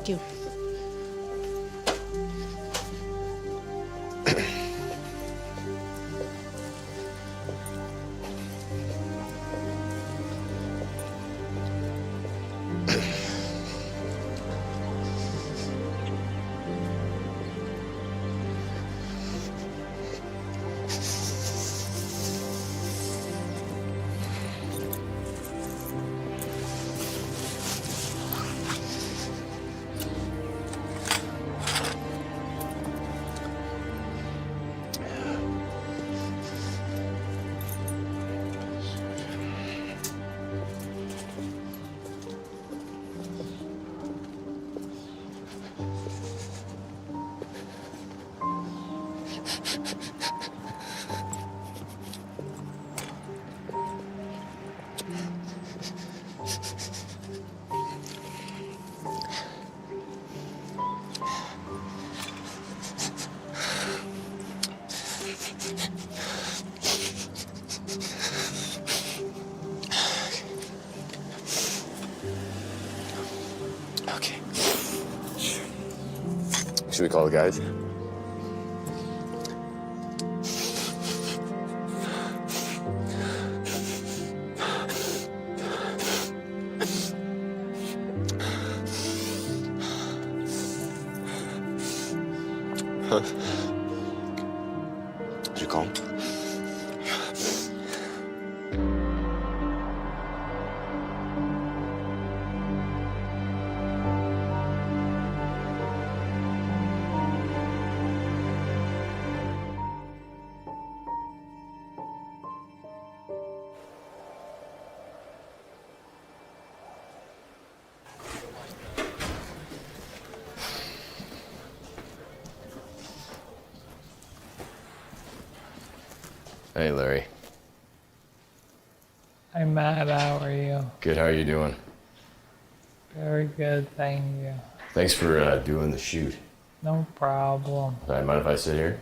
Thank you. Okay. Should we call the guys? Did you call him? Hey, Larry. Hi, Matt. How are you? Good, how are you doing? Very good, thank you. Thanks for doing the shoot. No problem. Mind if I sit here?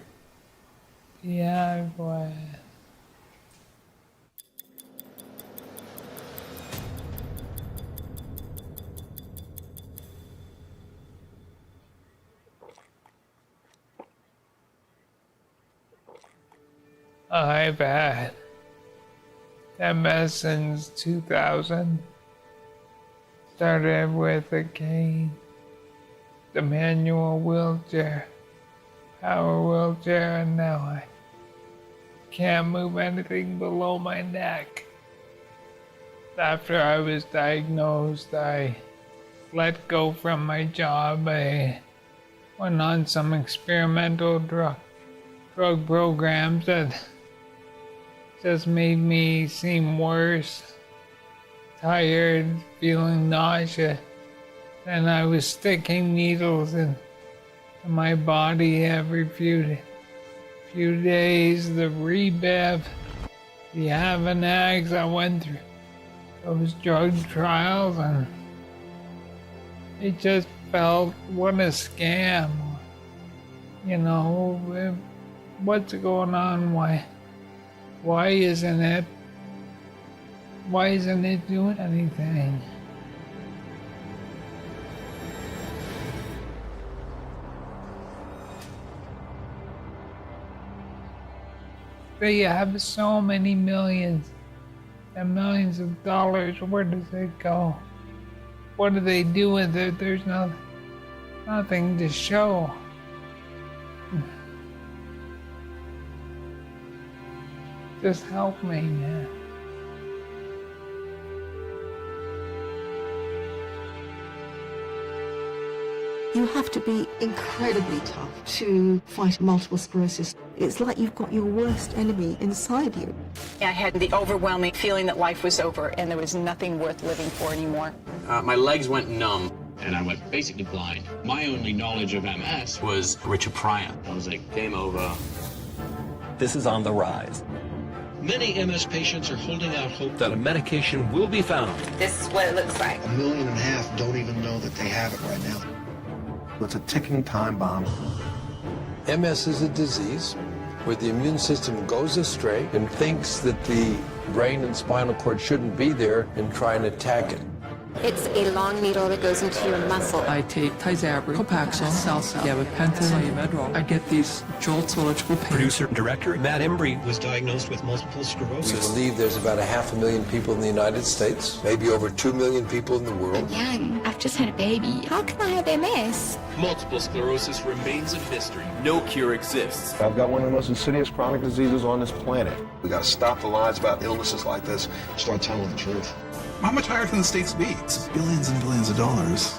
Yeah, go ahead. I've had MS since 2000. Started with a cane, the manual wheelchair, power wheelchair, and now I can't move anything below my neck. After I was diagnosed, I let go from my job. I went on some experimental drug programs that just made me seem worse, tired, feeling nauseous, and I was sticking needles in my body every few days. The Rebev, the Avanags, I went through those drug trials, and it just felt, what a scam. You know, what's going on? Why isn't it doing anything? They have so many millions and millions of dollars. Where does it go? What do they do with it? There's nothing to show. Just help me, man. You have to be incredibly tough to fight multiple sclerosis. It's like you've got your worst enemy inside you. I had the overwhelming feeling that life was over and there was nothing worth living for anymore. My legs went numb. And I went basically blind. My only knowledge of MS Was Richard Pryor. I was like, game over. This is on the rise. many MS patients are holding out hope That a medication will be found. This is what it looks like. 1.5 million don't even know that they have it right now. It's a ticking time bomb. MS is a disease where the immune system goes astray and thinks that the brain and spinal cord shouldn't be there and try and attack it. It's a long needle that goes into your muscle. I take Tizabri, Copaxone, Salsa, gabapentin, Medrol. I get these jolts of electrical pain. Producer and director Matt Embry was diagnosed with multiple We sclerosis. believe there's about 500,000 people in the United States, maybe over 2 million people in the world. Young. I've just had a baby. How can I have MS? Multiple sclerosis remains a mystery. No cure exists. I've got one of the most insidious chronic diseases on this planet. We got to stop the lies about illnesses like this. Start telling the truth. How much higher can the stakes be? It's billions and billions of dollars.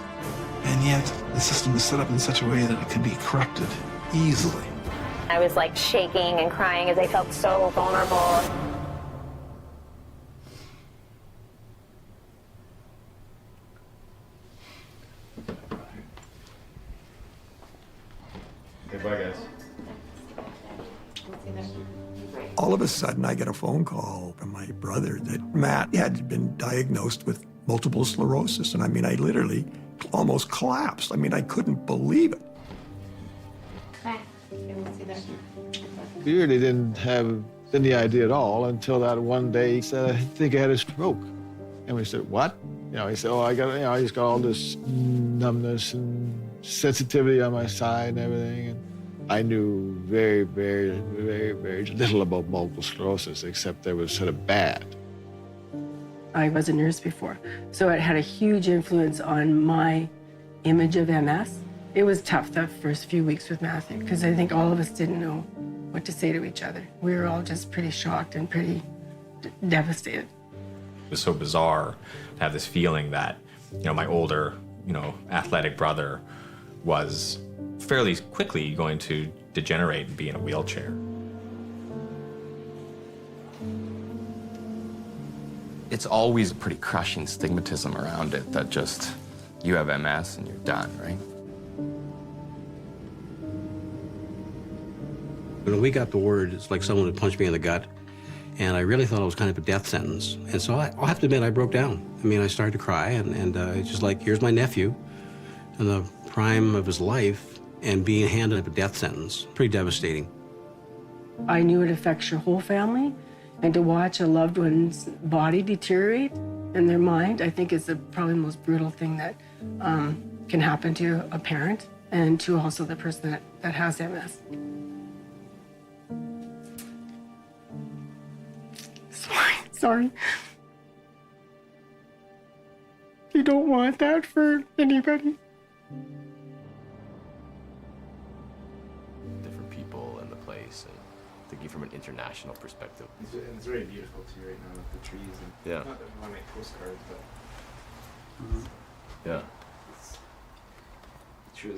And yet, the system is set up in such a way that it can be corrupted easily. I was like shaking and crying as I felt so vulnerable. Okay, bye guys. All of a sudden, I get a phone call from my brother that Matt had been diagnosed with multiple sclerosis. And I mean, I literally almost collapsed. I mean, I couldn't believe it. We really didn't have any idea at all until that one day he said, I think I had a stroke. And we said, what? You know, he said, oh, I just got all this numbness and sensitivity on my side and everything. And I knew very, very, very, very little about multiple sclerosis, except that it was sort of bad. I was a nurse before, so it had a huge influence on my image of MS. It was tough the first few weeks with Matthew, because I think all of us didn't know what to say to each other. We were all just pretty shocked and pretty devastated. It was so bizarre to have this feeling that, you know, my older, athletic brother was fairly quickly going to degenerate and be in a wheelchair. It's always a pretty crushing stigmatism around it that just, you have MS and you're done, right? When we got the word, it's like someone had punched me in the gut, and I really thought it was kind of a death sentence. And so I'll have to admit, I broke down. I mean, I started to cry, and it's just like, here's my nephew in the prime of his life, and being handed a death sentence. Pretty devastating. I knew it affects your whole family, and to watch a loved one's body deteriorate and their mind, I think is probably the most brutal thing that can happen to a parent and to also the person that has MS. Sorry. You don't want that for anybody. Different people and the place, and thinking from an international perspective. It's very beautiful too right now with the trees. And yeah. Not that I want to make postcards, but yeah. It's true.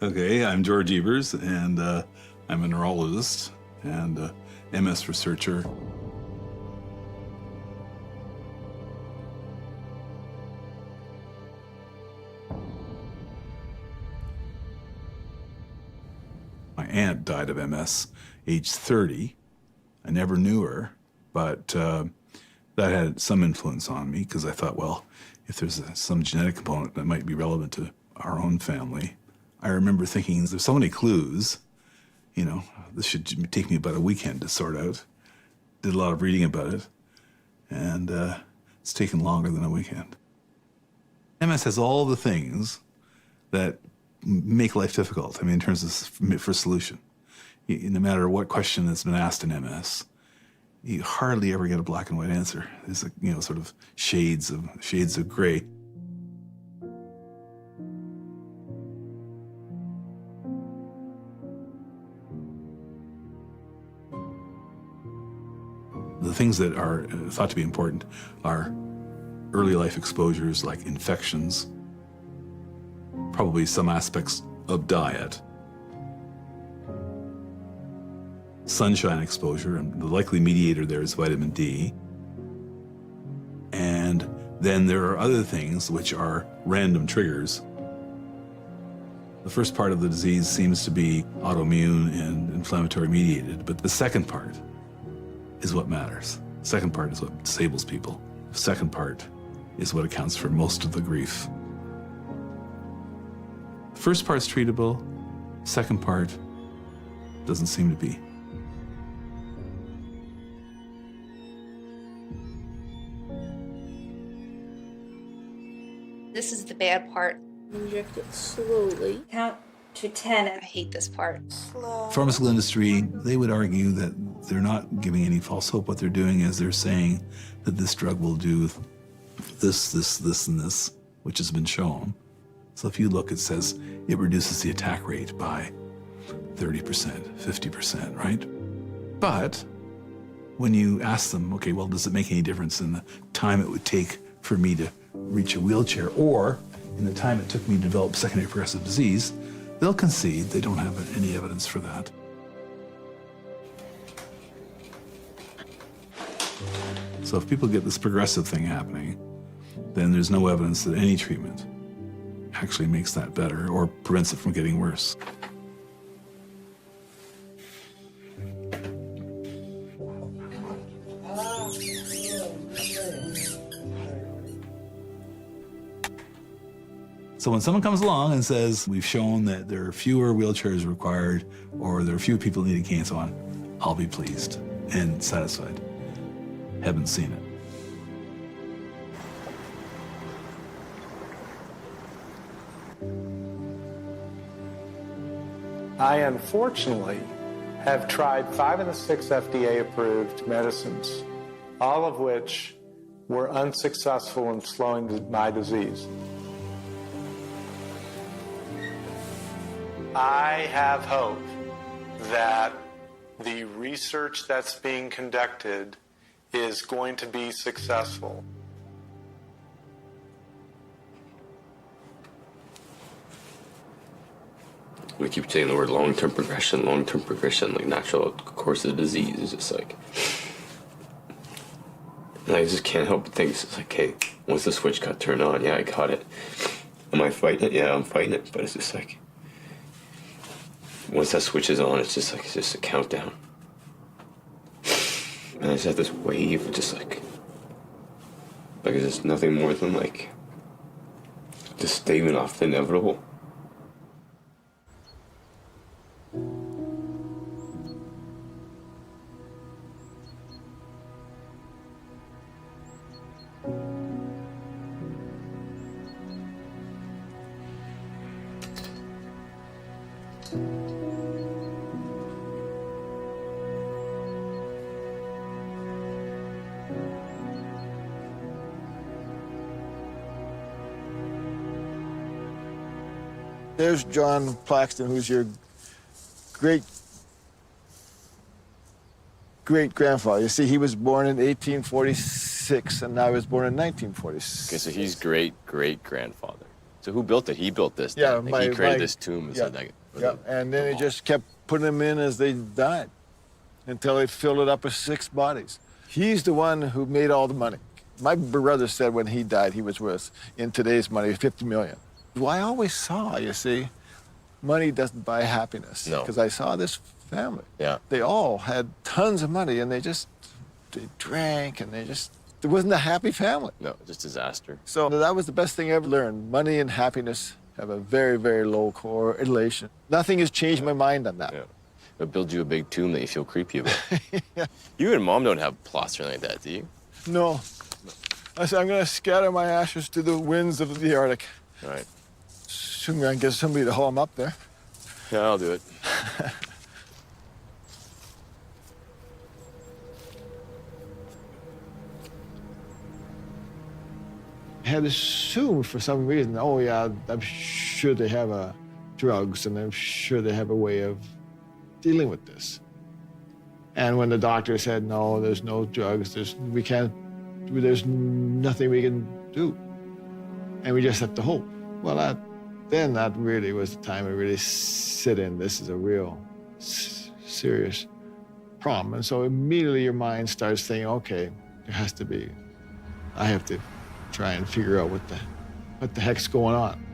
Okay, I'm George Evers, and I'm a neurologist and MS researcher. My aunt died of MS, age 30. I never knew her, but that had some influence on me because I thought, well, if there's some genetic component that might be relevant to our own family. I remember thinking, there's so many clues, this should take me about a weekend to sort out. Did a lot of reading about it, and it's taken longer than a weekend. MS has all the things that make life difficult, in terms of for solution. No matter what question that's been asked in MS, you hardly ever get a black and white answer. There's sort of shades of gray. The things that are thought to be important are early life exposures like infections, probably some aspects of diet, sunshine exposure, and the likely mediator there is vitamin D. And then there are other things which are random triggers. The first part of the disease seems to be autoimmune and inflammatory mediated, but the second part is what matters. The second part is what disables people. The second part is what accounts for most of the grief. The first part's treatable, second part doesn't seem to be. This is the bad part. Inject it slowly. Count to 10. I hate this part. Pharmaceutical industry, they would argue that they're not giving any false hope. What they're doing is they're saying that this drug will do this, and this, which has been shown. So if you look, it says it reduces the attack rate by 30%, 50%, right? But when you ask them, okay, well, does it make any difference in the time it would take for me to reach a wheelchair or in the time it took me to develop secondary progressive disease, they'll concede they don't have any evidence for that. So if people get this progressive thing happening, then there's no evidence that any treatment actually makes that better or prevents it from getting worse. So when someone comes along and says, we've shown that there are fewer wheelchairs required or there are fewer people needing cane and so on, I'll be pleased and satisfied. Haven't seen it. I unfortunately have tried 5 of the 6 FDA-approved medicines, all of which were unsuccessful in slowing my disease. I have hope that the research that's being conducted is going to be successful. We keep saying the word long-term progression, like natural course of the disease. It's just like, and I just can't help but think, it's like, hey, once the switch got turned on, yeah, I got it. Am I fighting it? Yeah, I'm fighting it, but it's just like, once that switch is on, it's just a countdown. And I just have this wave of just like it's just nothing more than like just staving off the inevitable. There's John Plaxton, who's your great-grandfather. You see, he was born in 1846, and I was born in 1946. Okay, so he's great-great-grandfather. So who built it? He built this. Yeah, then. Like he created this tomb and said that. Yeah, and then he just kept putting them in as they died until they filled it up with 6 bodies. He's the one who made all the money. My brother said when he died, he was worth, in today's money, $50 million. Well, I always saw, you see, money doesn't buy happiness. No. Because I saw this family. Yeah. They all had tons of money, and they drank, and there wasn't a happy family. No, just disaster. So that was the best thing I ever learned. Money and happiness have a very, very low correlation. Nothing has changed my mind on that. Yeah. It'll build you a big tomb that you feel creepy about. Yeah. You and Mom don't have plots or anything like that, do you? No. I said, I'm going to scatter my ashes to the winds of the Arctic. All right. Soon I'm going to get somebody to haul them up there. Yeah, I'll do it. I had assumed for some reason, oh yeah, I'm sure they have drugs, and I'm sure they have a way of dealing with this. And when the doctor said, no, there's no drugs, there's nothing we can do, and we just have to hope. Well, then that really was the time to really sit in. This is a real serious problem. And so immediately your mind starts thinking, okay, there has to be, I have to try and figure out what the heck's going on.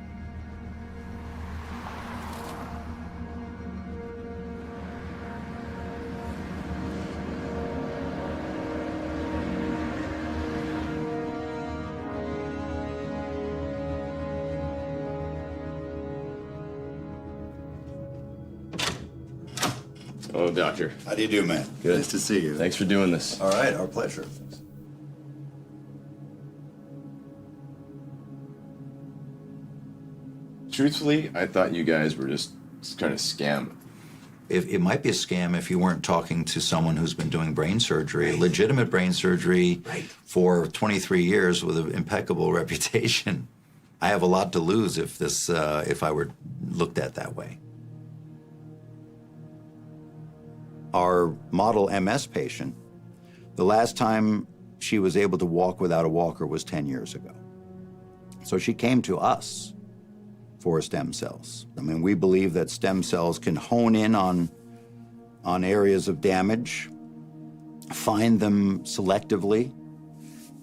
Hello, Doctor. How do you do, man? Good. Nice to see you. Thanks for doing this. All right, our pleasure. Truthfully, I thought you guys were just trying to scam. It might be a scam if you weren't talking to someone who's been doing brain surgery, legitimate brain surgery for 23 years with an impeccable reputation. I have a lot to lose if I were looked at that way. Our model MS patient, the last time she was able to walk without a walker was 10 years ago. So she came to us for stem cells. I mean, we believe that stem cells can hone in on areas of damage, find them selectively,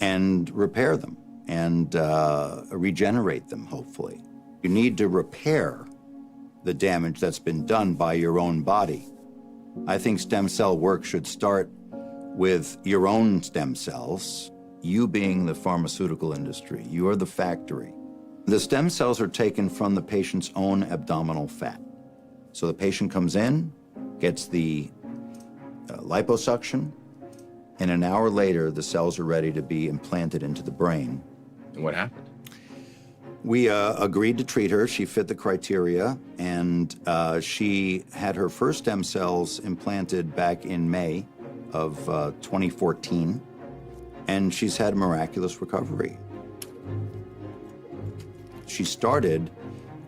and repair them, and regenerate them, hopefully. You need to repair the damage that's been done by your own body. I think stem cell work should start with your own stem cells, you being the pharmaceutical industry. You are the factory. The stem cells are taken from the patient's own abdominal fat. So the patient comes in, gets the liposuction, and an hour later, the cells are ready to be implanted into the brain. And what happened? We agreed to treat her. She fit the criteria, and she had her first stem cells implanted back in May of 2014, and she's had miraculous recovery. She started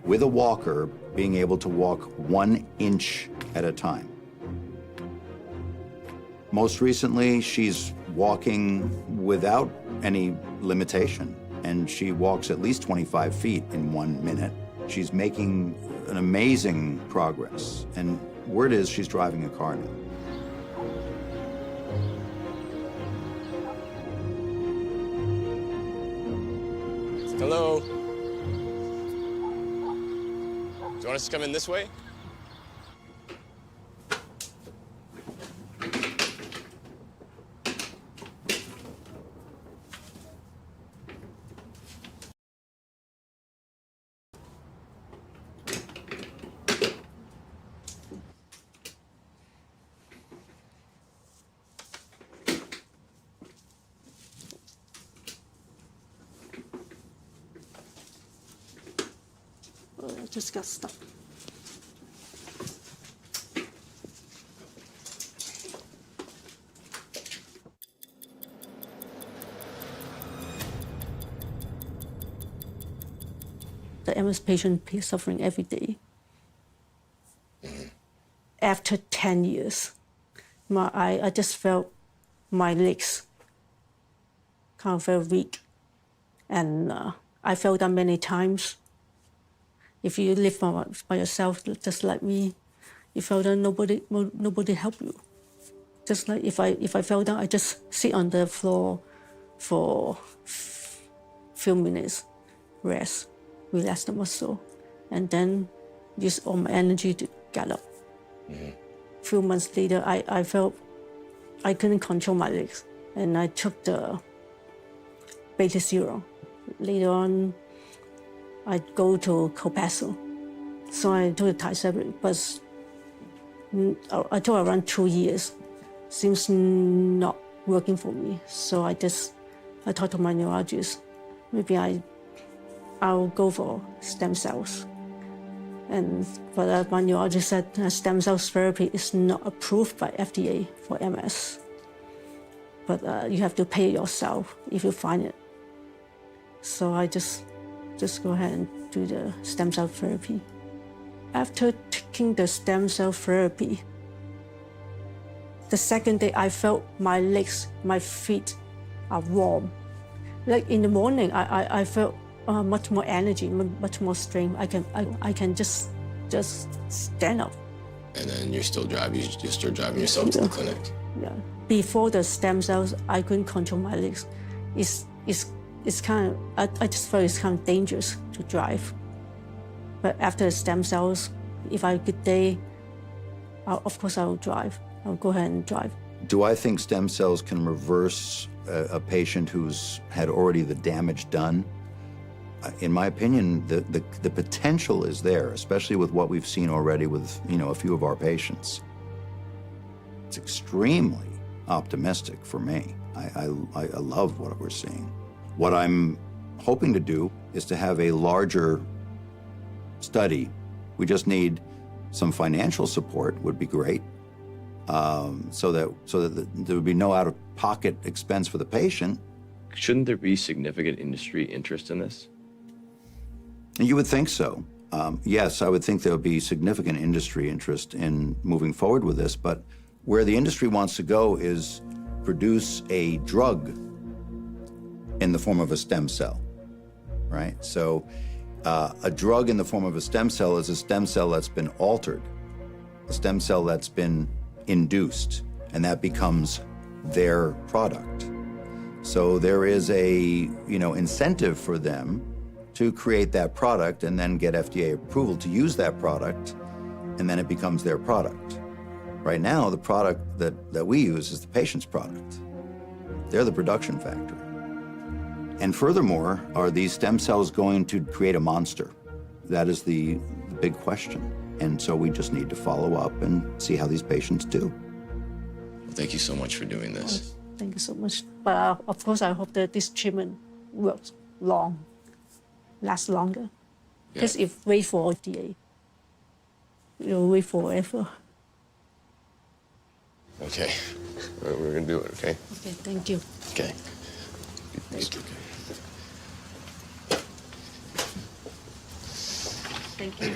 with a walker, being able to walk 1 inch at a time. Most recently, she's walking without any limitation, and she walks at least 25 feet in 1 minute. She's making an amazing progress, and word is she's driving a car now. Hello. Do you want us to come in this way? I just got stuck. The MS patient is suffering every day. After 10 years, I just felt my legs kind of very weak. And I felt that many times. If you live by yourself, just like me, you felt that nobody help you. Just like if I fell down, I just sit on the floor for few minutes, rest, relax the muscle, and then use all my energy to get up. Few months later, I felt I couldn't control my legs, and I took the beta zero. Later on, I go to Copaxone. So I took the Tyseparate, but I took around 2 years. Seems not working for me. So I talked to my neurologist. Maybe I'll go for stem cells. But my neurologist said stem cell therapy is not approved by FDA for MS. But you have to pay yourself if you find it. So I just go ahead and do the stem cell therapy. After taking the stem cell therapy, the second day I felt my legs, my feet are warm. Like in the morning, I felt much more energy, much more strength. I can just stand up. And then you're still driving yourself to the clinic. Yeah. Before the stem cells, I couldn't control my legs. It's kind of, I just felt it's kind of dangerous to drive. But after the stem cells, if I have a good day, of course I will drive. I'll go ahead and drive. Do I think stem cells can reverse a patient who's had already the damage done? In my opinion, the potential is there, especially with what we've seen already with a few of our patients. It's extremely optimistic for me. I love what we're seeing. What I'm hoping to do is to have a larger study. We just need some financial support would be great, so that there would be no out-of-pocket expense for the patient. Shouldn't there be significant industry interest in this? And you would think so. Yes, I would think there would be significant industry interest in moving forward with this, but where the industry wants to go is produce a drug in the form of a stem cell, right? So a drug in the form of a stem cell is a stem cell that's been altered, a stem cell that's been induced, and that becomes their product. So there is a, incentive for them to create that product and then get FDA approval to use that product, and then it becomes their product. Right now, the product that we use is the patient's product. They're the production factory. And furthermore, are these stem cells going to create a monster? That is the big question. And so we just need to follow up and see how these patients do. Thank you so much for doing this. Thank you so much. But of course, I hope that this treatment works lasts longer. Because if wait for FDA, you'll wait forever. Okay, we're gonna do it, okay? Okay, thank you. Okay. Thank you.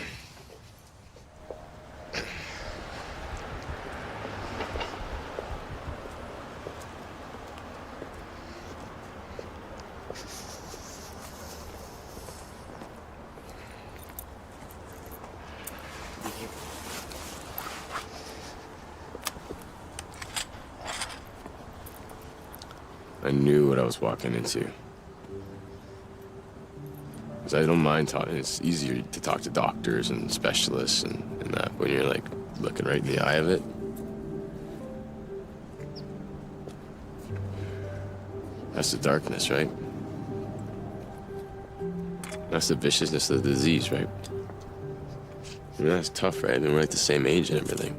I knew what I was walking into. Because I don't mind talking. It's easier to talk to doctors and specialists and that when you're like looking right in the eye of it. That's the darkness, right? That's the viciousness of the disease, right? I mean, that's tough, right? I mean, we're like the same age and everything.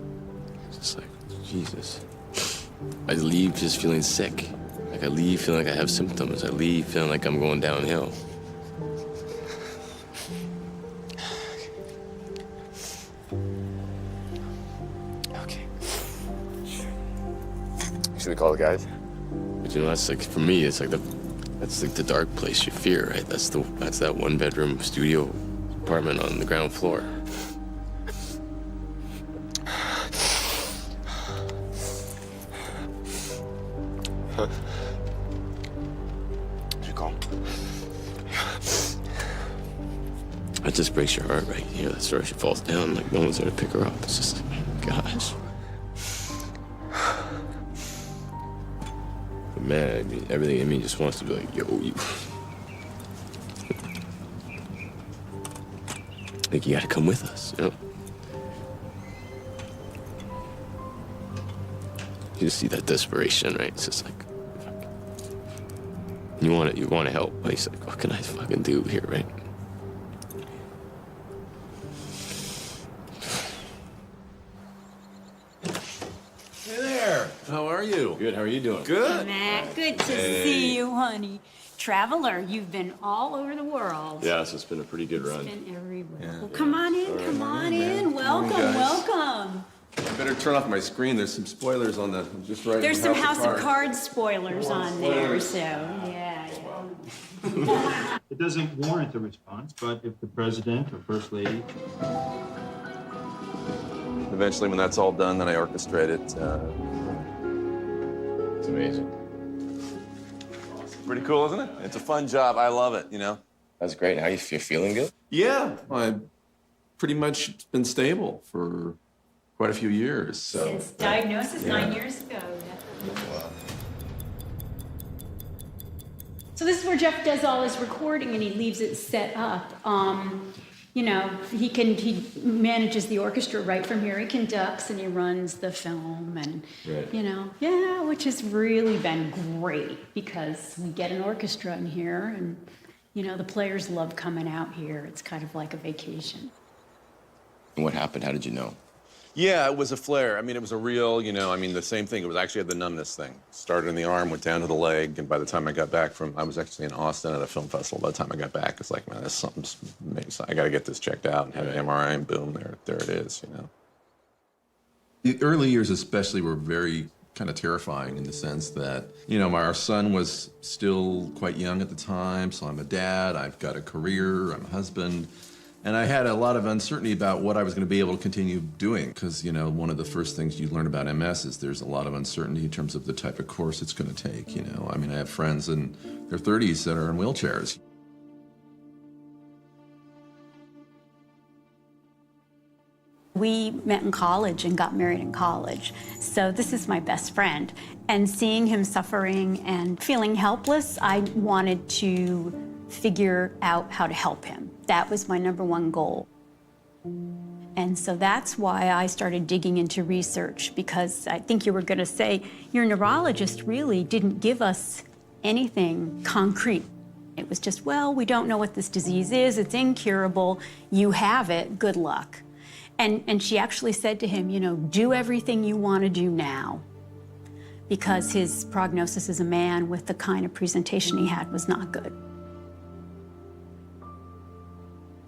It's just like, Jesus. I leave just feeling sick. Like I leave feeling like I have symptoms. I leave feeling like I'm going downhill. Okay. Should we call the guys? But that's like, for me, it's like that's like the dark place you fear, right? That's that 1-bedroom studio apartment on the ground floor. That just breaks your heart, right? You hear that story, she falls down, like no one's there to pick her up. It's just like, gosh. But man, I mean, everything in me just wants to be like, yo, you. Like, you gotta come with us, you know? You just see that desperation, right? It's just like, fuck. You want to help. But he's like, what can I fucking do here, right? How are you? Good. How are you doing? Good. Matt, good to see you, honey. Traveler, you've been all over the world. Yeah, so it's been a pretty good run. It's been everywhere. Yeah. Well, come on in, come on in. Welcome, welcome. I better turn off my screen. There's some spoilers on the just right. There's some House of Cards spoilers on there, so yeah. It doesn't warrant a response, but if the president or first lady. Eventually, when that's all done, then I orchestrate it. It's amazing. Pretty cool, isn't it? It's a fun job. I love it, you know? That's great. How you're feeling good? Yeah. I've pretty much been stable for quite a few years. So. Since diagnosis 9 years ago. Wow. So this is where Jeff does all his recording and he leaves it set up. You know, he manages the orchestra right from here. He conducts and he runs the film and, you know, yeah, which has really been great because we get an orchestra in here and, you know, the players love coming out here. It's kind of like a vacation. And what happened? How did you know? Yeah, it was a flare. I mean, it was a real, the same thing. It was actually the numbness thing. Started in the arm, went down to the leg, and by the time I got back I was actually in Austin at a film festival. By the time I got back, it's like, man, this something's amazing. I got to get this checked out, and had an MRI, and boom, there it is, The early years especially were very kind of terrifying in the sense that, our son was still quite young at the time, so I'm a dad, I've got a career, I'm a husband. And I had a lot of uncertainty about what I was going to be able to continue doing because, one of the first things you learn about MS is there's a lot of uncertainty in terms of the type of course it's going to take, I mean, I have friends in their 30s that are in wheelchairs. We met in college and got married in college. So this is my best friend. And seeing him suffering and feeling helpless, I wanted to figure out how to help him. That was my #1 goal. And so that's why I started digging into research, because I think you were going to say, your neurologist really didn't give us anything concrete. It was just, well, we don't know what this disease is, it's incurable, you have it, good luck. And she actually said to him, do everything you want to do now, because his prognosis as a man with the kind of presentation he had was not good.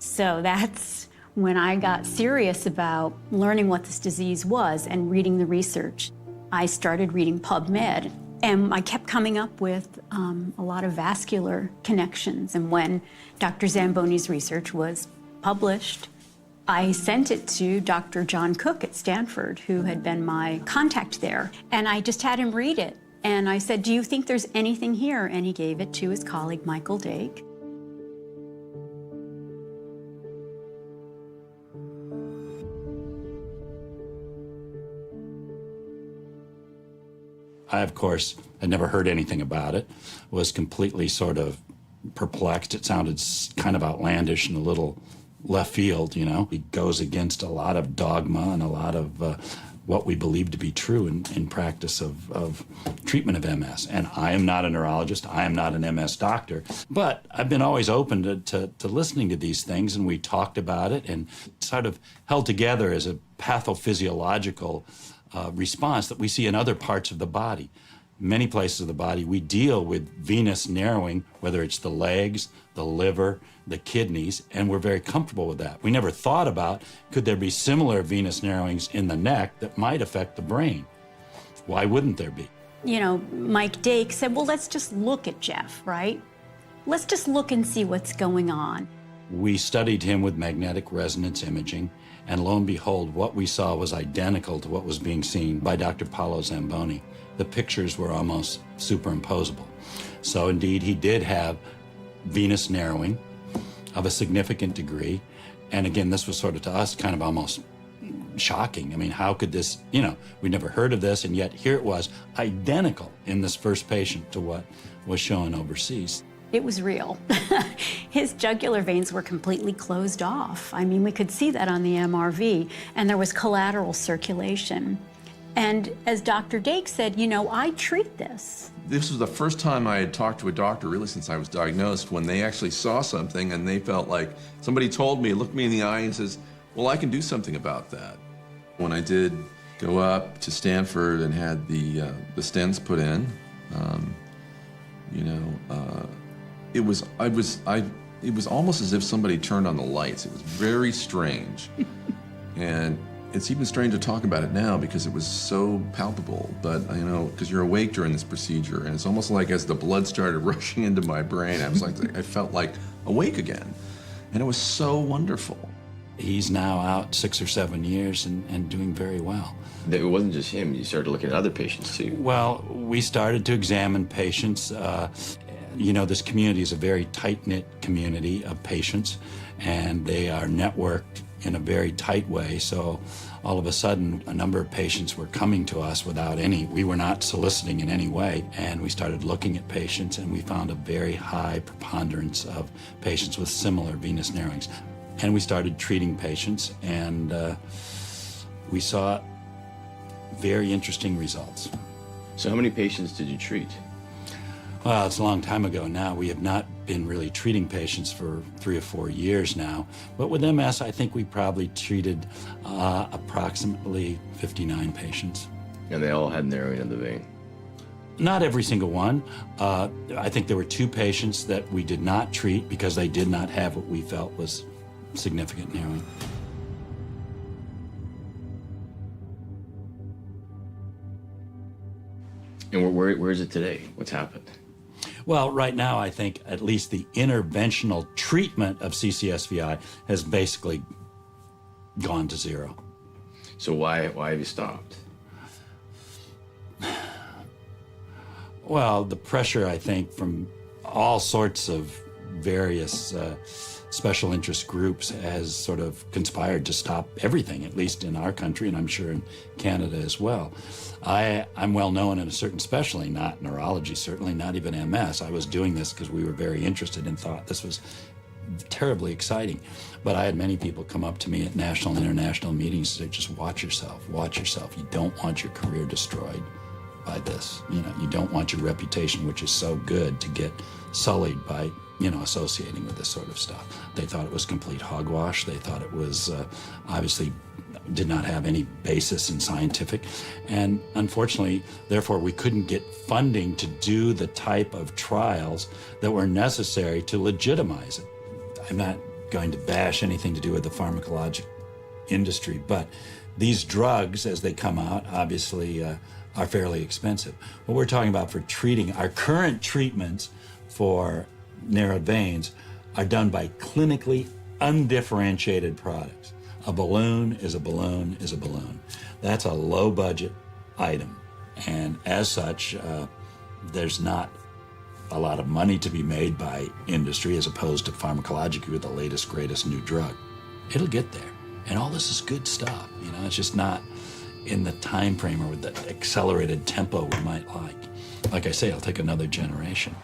So that's when I got serious about learning what this disease was and reading the research. I started reading PubMed, and I kept coming up with a lot of vascular connections. And when Dr. Zamboni's research was published, I sent it to Dr. John Cook at Stanford, who had been my contact there, and I just had him read it. And I said, do you think there's anything here? And he gave it to his colleague, Michael Dake. I, of course, had never heard anything about it, was completely sort of perplexed. It sounded kind of outlandish and a little left field, It goes against a lot of dogma and a lot of what we believe to be true in practice of treatment of MS. And I am not a neurologist, I am not an MS doctor, but I've been always open to listening to these things, and we talked about it and sort of held together as a pathophysiological response that we see in other parts of the body. Many places of the body, we deal with venous narrowing, whether it's the legs, the liver, the kidneys, and we're very comfortable with that. We never thought about, could there be similar venous narrowings in the neck that might affect the brain? Why wouldn't there be? Mike Dake said, well, let's just look at Jeff, right? Let's just look and see what's going on. We studied him with magnetic resonance imaging, and lo and behold, what we saw was identical to what was being seen by Dr. Paolo Zamboni. The pictures were almost superimposable. So indeed, he did have venous narrowing of a significant degree. And again, this was sort of to us kind of almost shocking. I mean, how could this, we'd never heard of this, and yet here it was, identical in this first patient to what was shown overseas. It was real. His jugular veins were completely closed off. I mean, we could see that on the MRV, and there was collateral circulation. And as Dr. Dake said, I treat this. This was the first time I had talked to a doctor, really, since I was diagnosed, when they actually saw something and they felt like somebody told me, looked me in the eye and says, well, I can do something about that. When I did go up to Stanford and had the stents put in, it was almost as if somebody turned on the lights. It was very strange. And it's even strange to talk about it now because it was so palpable, but because you're awake during this procedure, and it's almost like as the blood started rushing into my brain, I felt like awake again, and it was so wonderful. He's now out 6 or 7 years and doing very well. It wasn't just him, you started looking at other patients too. Well, we started to examine patients. This community is a very tight-knit community of patients, and they are networked in a very tight way. So all of a sudden, a number of patients were coming to us we were not soliciting in any way. And we started looking at patients, and we found a very high preponderance of patients with similar venous narrowings. And we started treating patients, and we saw very interesting results. So how many patients did you treat? Well, it's a long time ago now. We have not been really treating patients for 3 or 4 years now. But with MS, I think we probably treated approximately 59 patients. And they all had narrowing of the vein? Not every single one. I think there were 2 patients that we did not treat because they did not have what we felt was significant narrowing. And where is it today? What's happened? Well, right now, I think at least the interventional treatment of CCSVI has basically gone to 0. So why have you stopped? Well, the pressure, I think, from all sorts of various special interest groups has sort of conspired to stop everything, at least in our country, and I'm sure in Canada as well. I'm well known in a certain specialty, not neurology, certainly not even MS. I was doing this because we were very interested and thought this was terribly exciting. But I had many people come up to me at national and international meetings and say, just watch yourself, watch yourself. You don't want your career destroyed by this. You know, you don't want your reputation, which is so good, to get sullied by, associating with this sort of stuff. They thought it was complete hogwash. They thought it was obviously did not have any basis in scientific. And unfortunately, therefore, we couldn't get funding to do the type of trials that were necessary to legitimize it. I'm not going to bash anything to do with the pharmacologic industry, but these drugs, as they come out, obviously are fairly expensive. What we're talking about for treating, our current treatments for narrowed veins are done by clinically undifferentiated products. A balloon is a balloon is a balloon. That's a low budget item. And as such, there's not a lot of money to be made by industry as opposed to pharmacologically with the latest, greatest new drug. It'll get there. And all this is good stuff. It's just not in the time frame or with the accelerated tempo we might like. Like I say, it'll take another generation.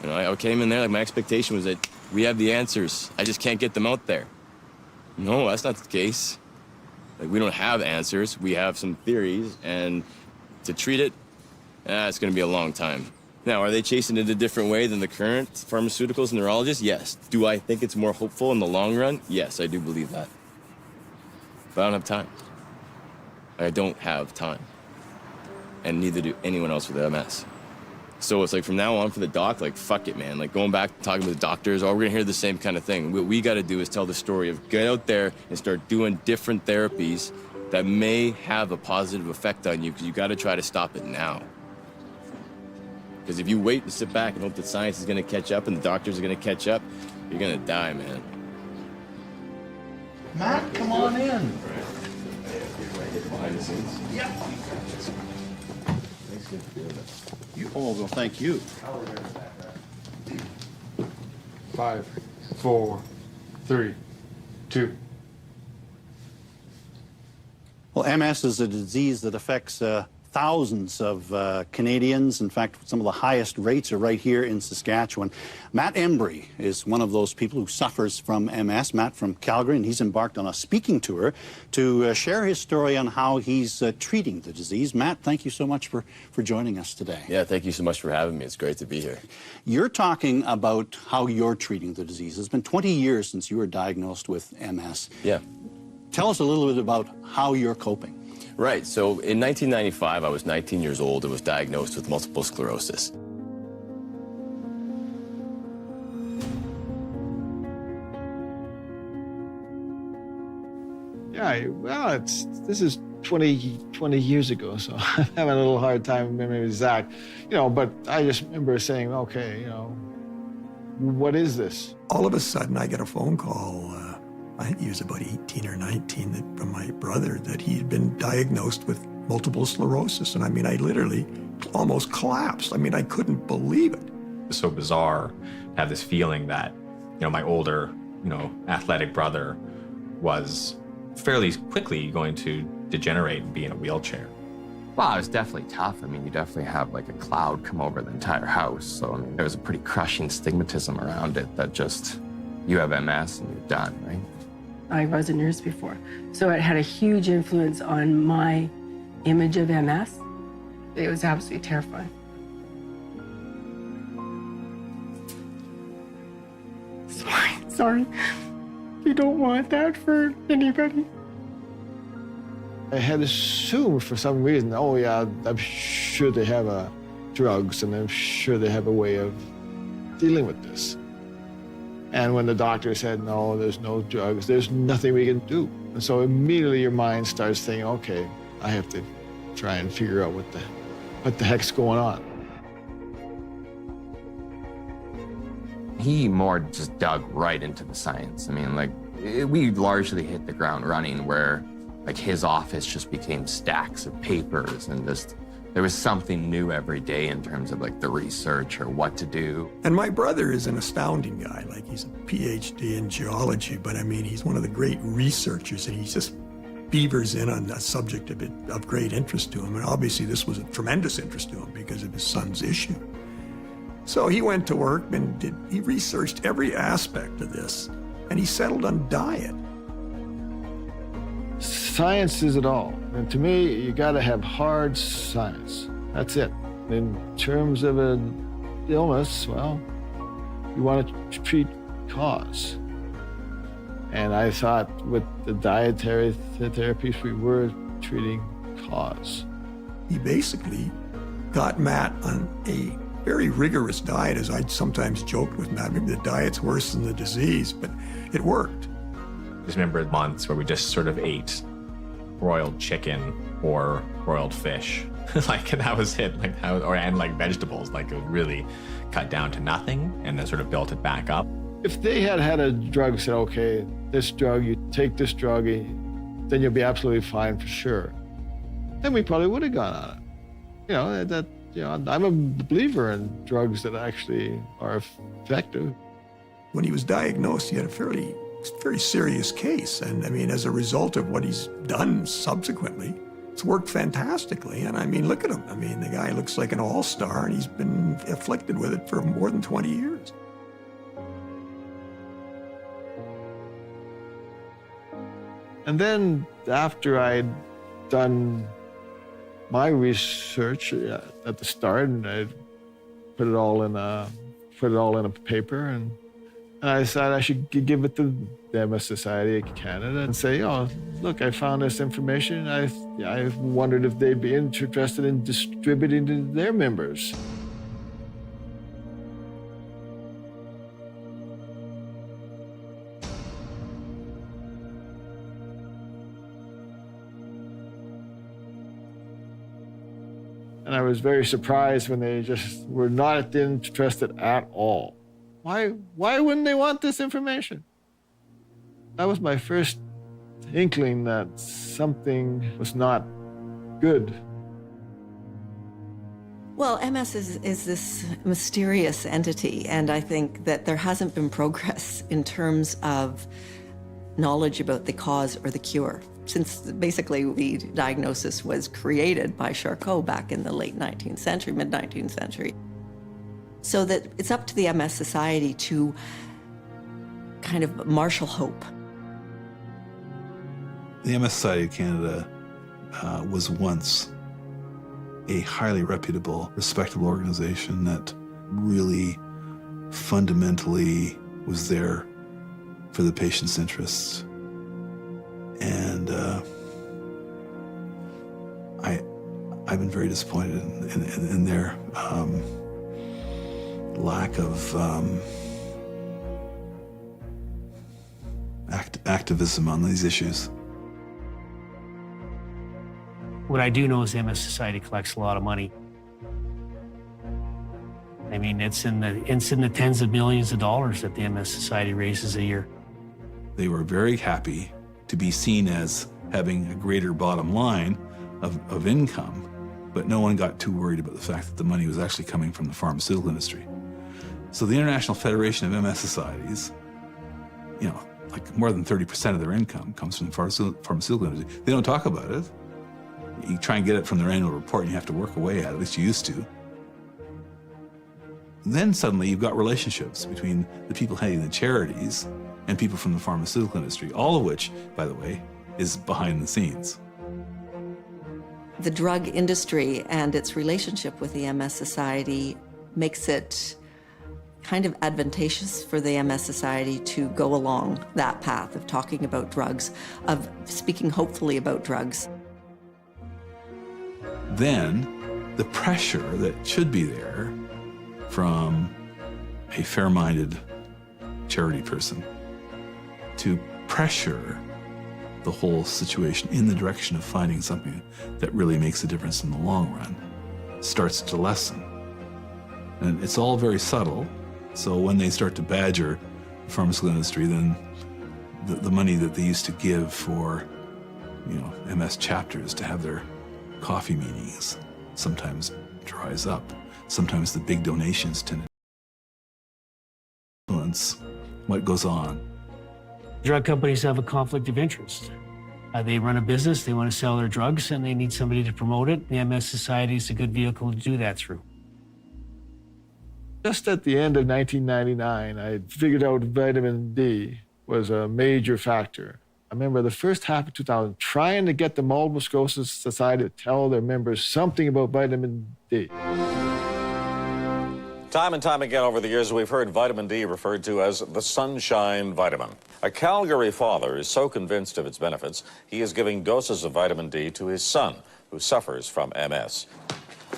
I came in there like my expectation was that we have the answers. I just can't get them out there. No, that's not the case. Like, we don't have answers. We have some theories, and to treat it, it's going to be a long time. Now, are they chasing it a different way than the current pharmaceuticals and neurologists? Yes. Do I think it's more hopeful in the long run? Yes, I do believe that. But I don't have time. I don't have time. And neither do anyone else with MS. So it's like from now on for the doc, like, fuck it, man. Like, going back, talking with the doctors, we're gonna hear the same kind of thing. What we gotta do is tell the story of get out there and start doing different therapies that may have a positive effect on you, because you gotta try to stop it now. Because if you wait and sit back and hope that science is gonna catch up and the doctors are gonna catch up, you're gonna die, man. Matt, come on in. Behind the scenes. Yeah. Thanks again for doing that. Oh, well, thank you. 5, 4, 3, 2. Well, MS is a disease that affects thousands of Canadians. In fact, some of the highest rates are right here in Saskatchewan. Matt Embry is one of those people who suffers from MS. Matt from Calgary, and he's embarked on a speaking tour to share his story on how he's treating the disease. Matt, thank you so much for joining us today. Yeah, thank you so much for having me. It's great to be here. You're talking about how you're treating the disease. It's been 20 years since you were diagnosed with MS. Yeah. Tell us a little bit about how you're coping. Right, so in 1995, I was 19 years old and was diagnosed with multiple sclerosis. Yeah, well, this is 20 years ago, so I'm having a little hard time remembering exact, but I just remember saying, okay, what is this? All of a sudden, I get a phone call. I think he was about 18 or 19 from my brother that he had been diagnosed with multiple sclerosis. And I literally almost collapsed. I couldn't believe it. It's so bizarre to have this feeling that, my older, athletic brother was fairly quickly going to degenerate and be in a wheelchair. Well, it was definitely tough. You definitely have like a cloud come over the entire house. So, there was a pretty crushing stigmatism around it that just, you have MS and you're done, right? I was a nurse before. So it had a huge influence on my image of MS. It was absolutely terrifying. Sorry. You don't want that for anybody. I had assumed for some reason, oh yeah, I'm sure they have drugs and I'm sure they have a way of dealing with this. And when the doctor said, no, there's no drugs, there's nothing we can do. And so immediately your mind starts thinking, okay, I have to try and figure out what the heck's going on. He more just dug right into the science. I mean, like, we largely hit the ground running where, like, his office just became stacks of papers and just, there was something new every day in terms of, like, the research or what to do. And my brother is an astounding guy. Like, he's a PhD in geology, but I mean, he's one of the great researchers, and he just beavers in on a subject of great interest to him. And obviously this was a tremendous interest to him because of his son's issue. So he went to work and he researched every aspect of this, and he settled on diet. Science is it all. And to me, you got to have hard science. That's it. In terms of an illness, well, you want to treat cause. And I thought with the dietary therapies, we were treating cause. He basically got Matt on a very rigorous diet, as I'd sometimes joked with Matt. Maybe the diet's worse than the disease, but it worked. I just remember months where we just sort of ate broiled chicken or broiled fish. Like, that was it. Like, and like vegetables. Like, it was really cut down to nothing and then sort of built it back up. If they had a drug, said, okay, this drug, you take this drug, then you'll be absolutely fine for sure, then we probably would have gone on it. I'm a believer in drugs that actually are effective. When he was diagnosed, he had a very serious case. And I mean, as a result of what he's done subsequently, it's worked fantastically. And I mean, look at him. I mean, the guy looks like an all-star, and he's been afflicted with it for more than 20 years. And then after I'd done my research at the start, and I put it all in a paper, and I decided I should give it to the MS Society of Canada and say, oh, look, I found this information. I wondered if they'd be interested in distributing to their members. And I was very surprised when they just were not interested at all. Why wouldn't they want this information? That was my first inkling that something was not good. Well, MS is this mysterious entity, and I think that there hasn't been progress in terms of knowledge about the cause or the cure, since basically the diagnosis was created by Charcot back in the late 19th century, mid-19th century. So that it's up to the MS Society to kind of marshal hope. The MS Society of Canada was once a highly reputable, respectable organization that really fundamentally was there for the patient's interests. And I've been very disappointed in their lack of activism on these issues. What I do know is the MS Society collects a lot of money. I mean, it's in the tens of millions of dollars that the MS Society raises a year. They were very happy to be seen as having a greater bottom line of income, but no one got too worried about the fact that the money was actually coming from the pharmaceutical industry. So the International Federation of MS Societies, like more than 30% of their income comes from the pharmaceutical industry. They don't talk about it. You try and get it from their annual report, and you have to work away at it least you used to. Then suddenly you've got relationships between the people heading the charities and people from the pharmaceutical industry, all of which, by the way, is behind the scenes. The drug industry and its relationship with the MS Society makes it kind of advantageous for the MS Society to go along that path of talking about drugs, of speaking hopefully about drugs. Then the pressure that should be there from a fair-minded charity person to pressure the whole situation in the direction of finding something that really makes a difference in the long run starts to lessen. And it's all very subtle, so when they start to badger the pharmaceutical industry, then the money that they used to give for, MS chapters to have their coffee meetings sometimes dries up. Sometimes the big donations tend to influence what goes on. Drug companies have a conflict of interest. They run a business, they want to sell their drugs, and they need somebody to promote it. The MS Society is a good vehicle to do that through. Just at the end of 1999, I figured out vitamin D was a major factor. I remember the first half of 2000 trying to get the Multiple Sclerosis Society to tell their members something about vitamin D. Time and time again over the years, we've heard vitamin D referred to as the sunshine vitamin. A Calgary father is so convinced of its benefits, he is giving doses of vitamin D to his son, who suffers from MS.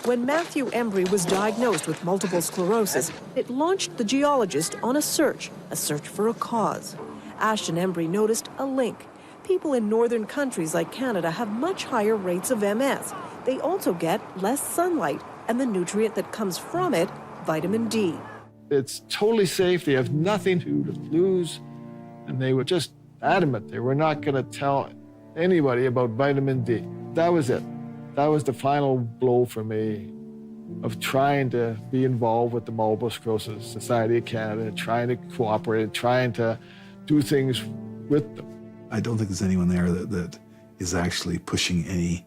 When Matthew Embry was diagnosed with multiple sclerosis, it launched the geologist on a search for a cause. Ashton Embry noticed a link. People in northern countries like Canada have much higher rates of MS. They also get less sunlight, and the nutrient that comes from it, vitamin D. It's totally safe. They have nothing to lose. And they were just adamant. They were not going to tell anybody about vitamin D. That was it. That was the final blow for me of trying to be involved with the Multiple Sclerosis Society of Canada, trying to cooperate, trying to do things with them. I don't think there's anyone there that is actually pushing any,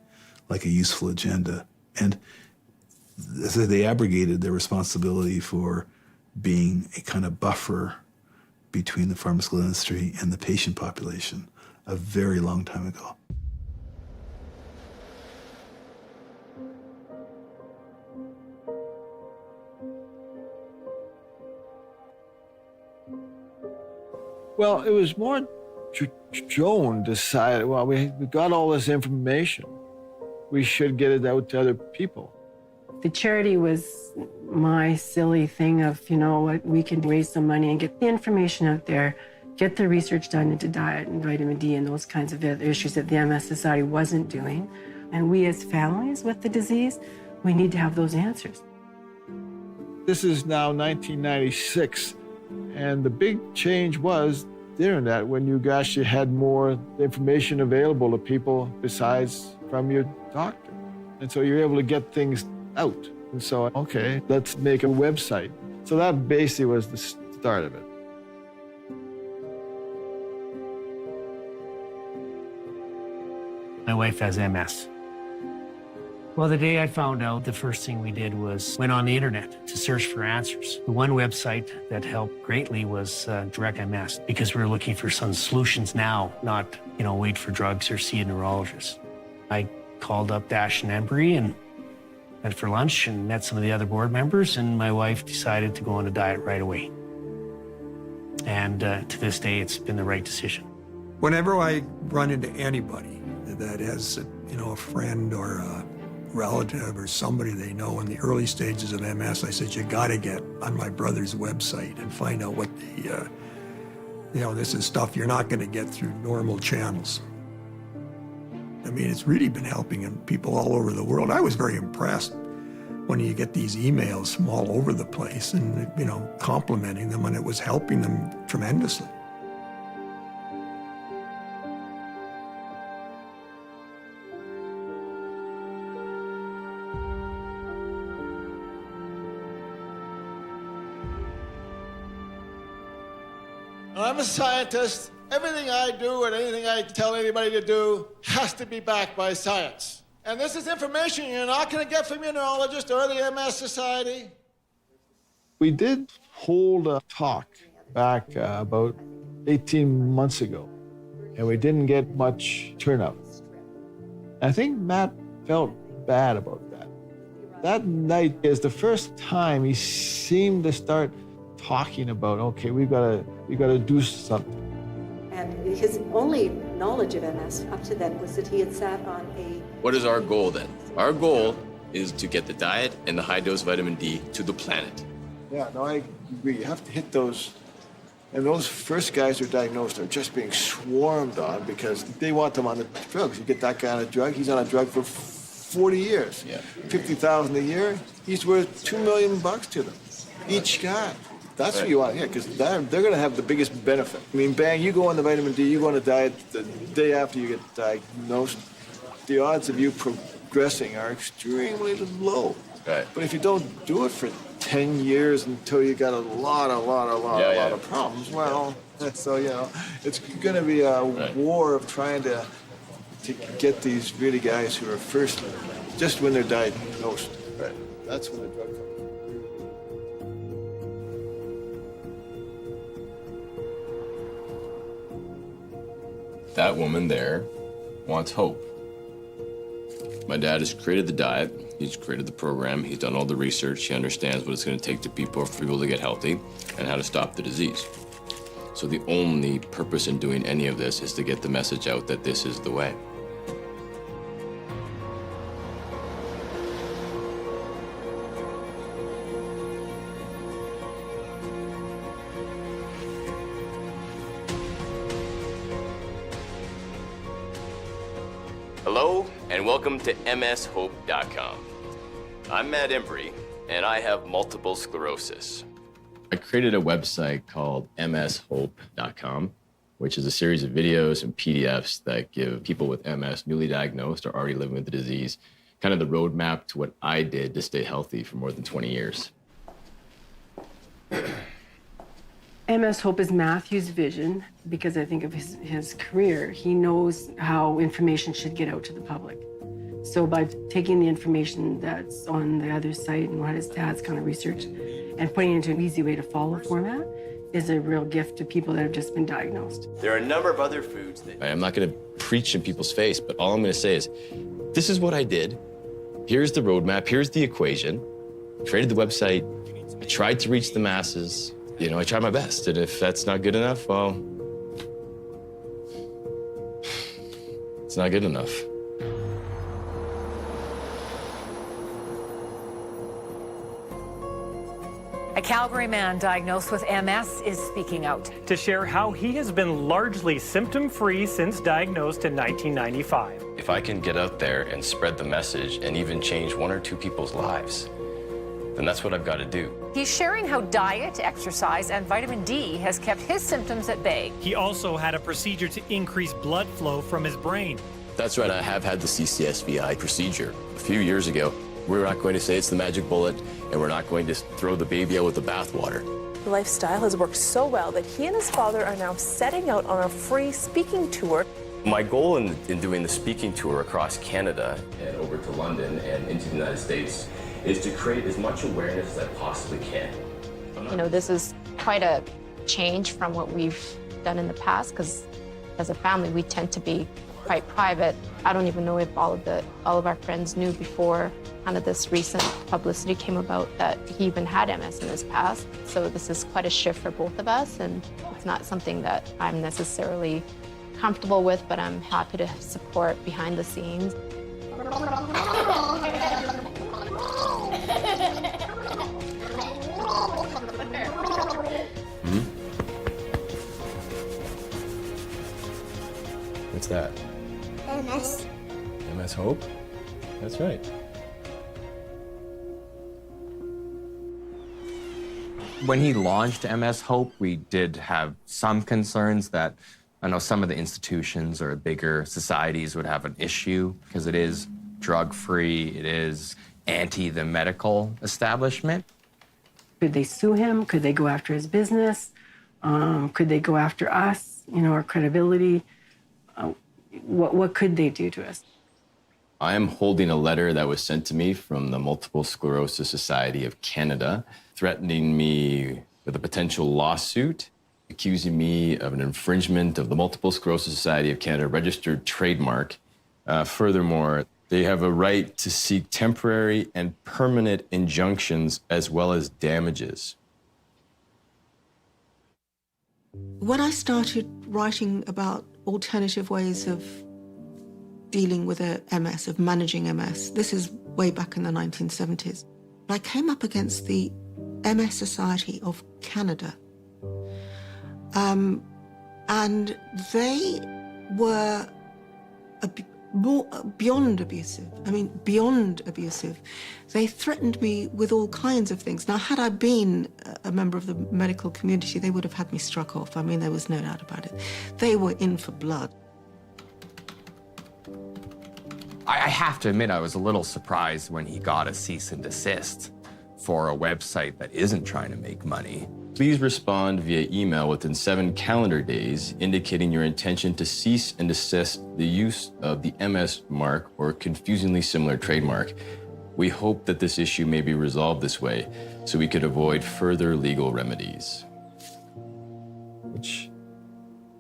a useful agenda. And so they abrogated their responsibility for being a kind of buffer between the pharmaceutical industry and the patient population a very long time ago. Well, it was more Joan decided, well, we got all this information. We should get it out to other people. The charity was my silly thing of, what we can raise some money and get the information out there, get the research done into diet and vitamin D and those kinds of issues that the MS Society wasn't doing. And we as families with the disease, we need to have those answers. This is now 1996, and the big change was the internet, when you actually had more information available to people besides from your doctor. And so you're able to get things out. And so, okay, let's make a website. So that basically was the start of it. My wife has MS. Well, the day I found out, the first thing we did was went on the internet to search for answers. The one website that helped greatly was Direct MS, because we were looking for some solutions now, not, wait for drugs or see a neurologist. I called up Ashton Embry and went for lunch and met some of the other board members, and my wife decided to go on a diet right away. And to this day, it's been the right decision. Whenever I run into anybody that has, a friend or a relative or somebody they know in the early stages of MS, I said, you got to get on my brother's website and find out what the, this is stuff you're not going to get through normal channels. I mean, it's really been helping people all over the world. I was very impressed when you get these emails from all over the place and, complimenting them, and it was helping them tremendously. I'm a scientist. Everything I do and anything I tell anybody to do has to be backed by science. And this is information you're not going to get from your neurologist or the MS Society. We did hold a talk back about 18 months ago, and we didn't get much turnout. I think Matt felt bad about that. That night is the first time he seemed to start talking about, okay, we gotta do something. And his only knowledge of MS up to then was that he had sat on a... What is our goal then? Our goal is to get the diet and the high-dose vitamin D to the planet. Yeah, no, I agree. You have to hit those. And those first guys who are diagnosed are just being swarmed on because they want them on the drugs. You get that guy on a drug, he's on a drug for 40 years. Yeah. $50,000 a year, he's worth $2 million to them, each guy. That's what you want, yeah, because they're going to have the biggest benefit. I mean, bang, you go on the vitamin D, you go on a diet the day after you get diagnosed, the odds of you progressing are extremely low. Right. But if you don't do it for 10 years until you got a lot of problems, well, so, you know, it's going to be a war of trying to get these really guys who are first, just when they're diagnosed. Right. That's when the drug comes. That woman there wants hope. My dad has created the diet, he's created the program, he's done all the research, he understands what it's going to take for people to get healthy and how to stop the disease. So the only purpose in doing any of this is to get the message out that this is the way. Hello, and welcome to mshope.com. I'm Matt Embry, and I have multiple sclerosis. I created a website called mshope.com, which is a series of videos and PDFs that give people with MS, newly diagnosed or already living with the disease, kind of the roadmap to what I did to stay healthy for more than 20 years. MS Hope is Matthew's vision because I think of his career. He knows how information should get out to the public. So by taking the information that's on the other site and what his dad's kind of researched and putting it into an easy way to follow format is a real gift to people that have just been diagnosed. There are a number of other foods that... I'm not going to preach in people's face, but all I'm going to say is, this is what I did. Here's the roadmap. Here's the equation. I created the website. I tried to reach the masses. You know, I tried my best. And if that's not good enough, well, it's not good enough. A Calgary man diagnosed with MS is speaking out to share how he has been largely symptom-free since diagnosed in 1995. If I can get out there and spread the message and even change one or two people's lives, then that's what I've got to do. He's sharing how diet, exercise, and vitamin D has kept his symptoms at bay. He also had a procedure to increase blood flow from his brain. That's right, I have had the CCSVI procedure. A few years ago, we're not going to say it's the magic bullet, and we're not going to throw the baby out with the bathwater. The lifestyle has worked so well that he and his father are now setting out on a free speaking tour. My goal in doing the speaking tour across Canada and over to London and into the United States is to create as much awareness as I possibly can. You know, this is quite a change from what we've done in the past, because as a family, we tend to be quite private. I don't even know if all of our friends knew before kind of this recent publicity came about that he even had MS in his past. So this is quite a shift for both of us, and it's not something that I'm necessarily comfortable with, but I'm happy to support behind the scenes. What's that? MS. MS Hope? That's right. When he launched MS Hope, we did have some concerns that I know some of the institutions or bigger societies would have an issue because it is drug-free, it is anti the medical establishment. Could they sue him? Could they go after his business? Could they go after us, you know, our credibility? What could they do to us? I am holding a letter that was sent to me from the Multiple Sclerosis Society of Canada, threatening me with a potential lawsuit, accusing me of an infringement of the Multiple Sclerosis Society of Canada registered trademark. Furthermore, they have a right to seek temporary and permanent injunctions as well as damages. When I started writing about alternative ways of dealing with a MS, of managing MS, this is way back in the 1970s, I came up against the MS Society of Canada. And they were beyond abusive. I mean, beyond abusive. They threatened me with all kinds of things. Now, had I been a member of the medical community, they would have had me struck off. I mean, there was no doubt about it. They were in for blood. I have to admit, I was a little surprised when he got a cease and desist for a website that isn't trying to make money. Please respond via email within 7 calendar days, indicating your intention to cease and desist the use of the MS mark or confusingly similar trademark. We hope that this issue may be resolved this way, so we could avoid further legal remedies. Which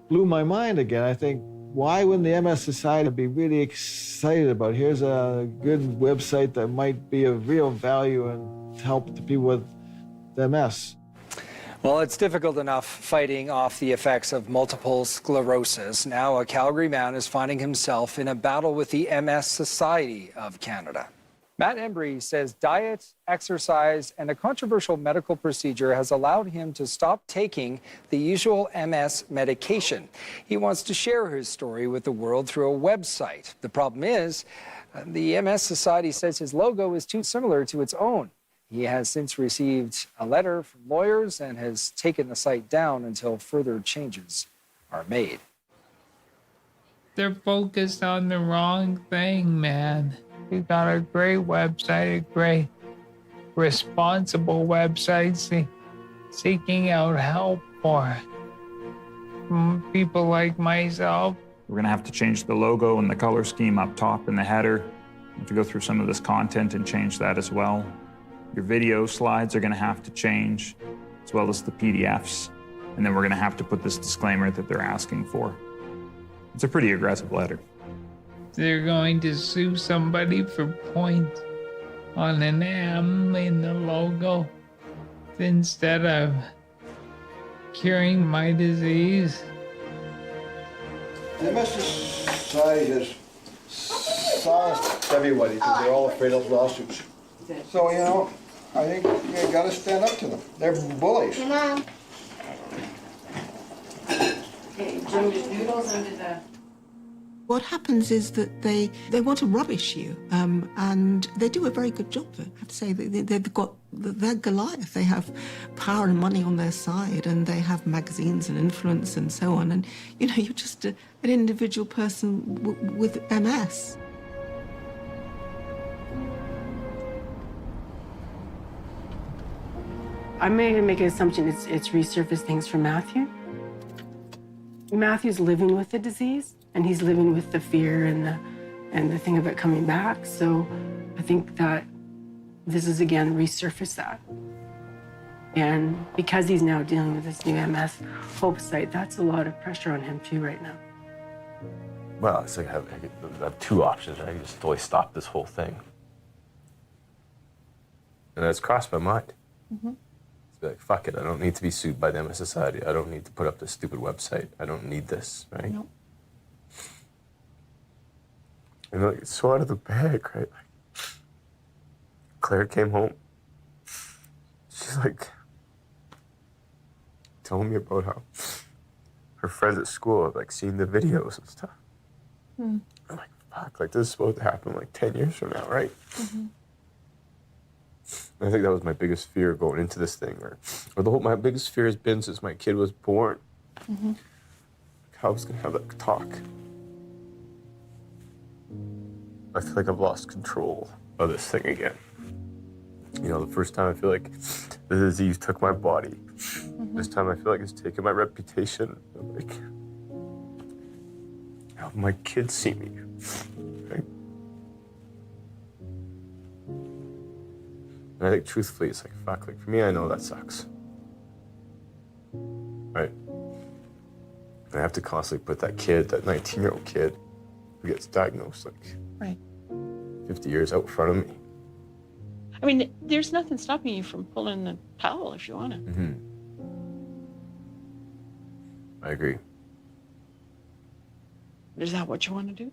blew my mind again. I think, why wouldn't the MS Society be really excited about, here's a good website that might be of real value and help the people with MS? Well, it's difficult enough fighting off the effects of multiple sclerosis. Now a Calgary man is finding himself in a battle with the MS Society of Canada. Matt Embry says diet, exercise, and a controversial medical procedure has allowed him to stop taking the usual MS medication. He wants to share his story with the world through a website. The problem is, the MS Society says his logo is too similar to its own. He has since received a letter from lawyers and has taken the site down until further changes are made. They're focused on the wrong thing, man. We got a great website, a great responsible website seeking out help for people like myself. We're gonna have to change the logo and the color scheme up top in the header. We have to go through some of this content and change that as well. Your video slides are gonna have to change, as well as the PDFs. And then we're gonna have to put this disclaimer that they're asking for. It's a pretty aggressive letter. They're going to sue somebody for points on an M in the logo instead of curing my disease. The MS Society has silenced everybody because they're all afraid of lawsuits. So, you know, I think you gotta stand up to them. They're bullies. What happens is that they want to rubbish you, and they do a very good job of it. I have to say, they're Goliath. They have power and money on their side, and they have magazines and influence and so on. And, you know, you're just an individual person with MS. I'm going to make an assumption it's resurfaced things for Matthew. Matthew's living with the disease, and he's living with the fear and the thing of it coming back. So I think that this is, again, resurface that. And because he's now dealing with this new MS Hope site, that's a lot of pressure on him too right now. Well, it's like I have two options. I can just totally stop this whole thing. And that's crossed my mind. Mm-hmm. It's like, fuck it, I don't need to be sued by the MS Society. I don't need to put up this stupid website. I don't need this, right? Nope. And like, it's so out of the bag, right? Like, Claire came home. She's like, telling me about how her friends at school have like seen the videos and stuff. Mm. I'm like, fuck, like this is supposed to happen like 10 years from now, right? Mm-hmm. I think that was my biggest fear going into this thing, or my biggest fear has been since my kid was born. Mm-hmm. How I was gonna have that talk. I feel like I've lost control of this thing again. You know, the first time I feel like the disease took my body. Mm-hmm. This time I feel like it's taken my reputation. Like, how my kids see me, right? And I think truthfully, it's like, fuck, like for me, I know that sucks. Right? And I have to constantly put that kid, that 19-year-old kid who gets diagnosed like 50 years out in front of me. I mean, there's nothing stopping you from pulling the towel if you want to. Mm-hmm. I agree. Is that what you want to do?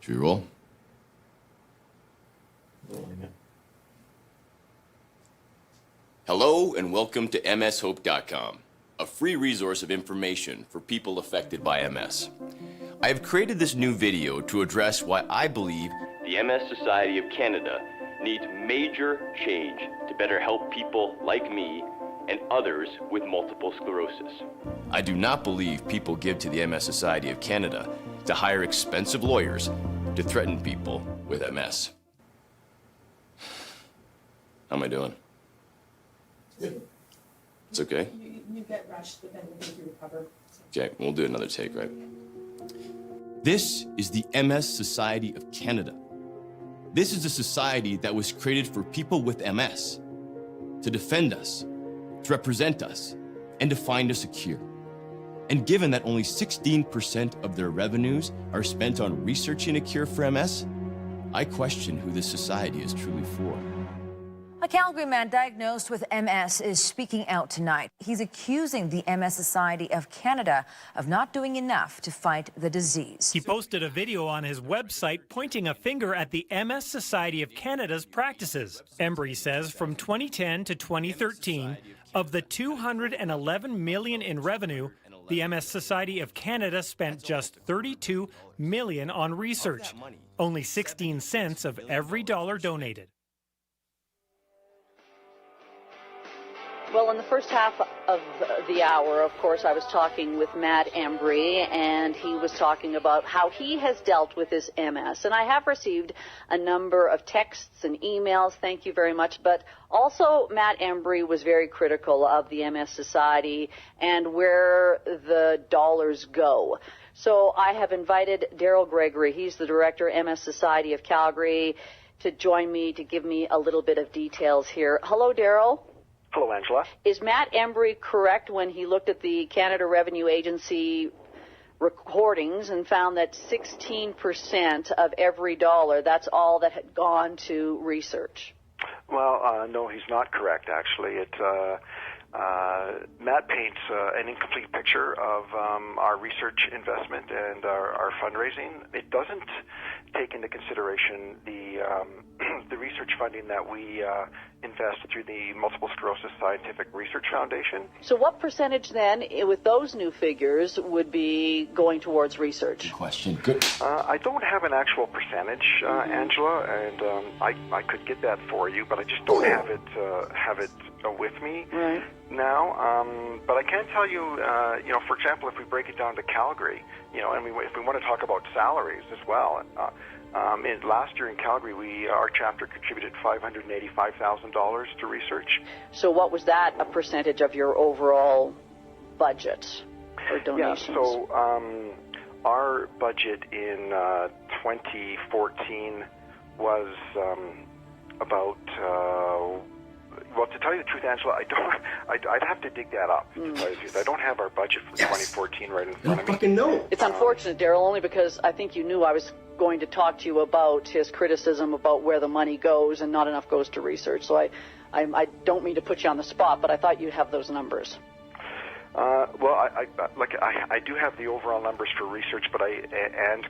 Should we roll? Hello and welcome to mshope.com, a free resource of information for people affected by MS. I have created this new video to address why I believe the MS Society of Canada needs major change to better help people like me and others with multiple sclerosis. I do not believe people give to the MS Society of Canada to hire expensive lawyers to threaten people with MS. How am I doing? It's okay? You get rushed, but then you recover. Okay, we'll do another take, right? This is the MS Society of Canada. This is a society that was created for people with MS, to defend us, to represent us, and to find us a cure. And given that only 16% of their revenues are spent on researching a cure for MS, I question who this society is truly for. A Calgary man diagnosed with MS is speaking out tonight. He's accusing the MS Society of Canada of not doing enough to fight the disease. He posted a video on his website pointing a finger at the MS Society of Canada's practices. Embry says from 2010 to 2013, of the $211 million in revenue, the MS Society of Canada spent just $32 million on research, only 16 cents of every dollar donated. Well, in the first half of the hour, of course, I was talking with Matt Embry, and he was talking about how he has dealt with his MS. And I have received a number of texts and emails, thank you very much, but also Matt Embry was very critical of the MS Society and where the dollars go. So I have invited Daryl Gregory, he's the director, MS Society of Calgary, to join me to give me a little bit of details here. Hello, Daryl. Hello, Angela. Is Matt Embry correct when he looked at the Canada Revenue Agency recordings and found that 16% of every dollar, that's all that had gone to research? Well, no, he's not correct, actually. Matt paints an incomplete picture of our research investment and our fundraising. It doesn't take into consideration the research funding that we invest through the Multiple Sclerosis Scientific Research Foundation. So what percentage then, with those new figures, would be going towards research? Good question. Good. I don't have an actual percentage, Angela, and I could get that for you, but I just don't have it with me now. But I can tell you, for example, if we break it down to Calgary, and if we want to talk about salaries as well. Last year in Calgary, our chapter contributed $585,000 to research. So what was that a percentage of your overall budget or donations? Yeah, so our budget in 2014 was about, well, to tell you the truth, Angela, I'd have to dig that up. To tell you the truth. I don't have our budget for 2014 right in front of me. It's unfortunate, Daryl, only because I think you knew I was going to talk to you about his criticism about where the money goes and not enough goes to research. So I don't mean to put you on the spot, but I thought you'd have those numbers. Well, I do have the overall numbers for research, but and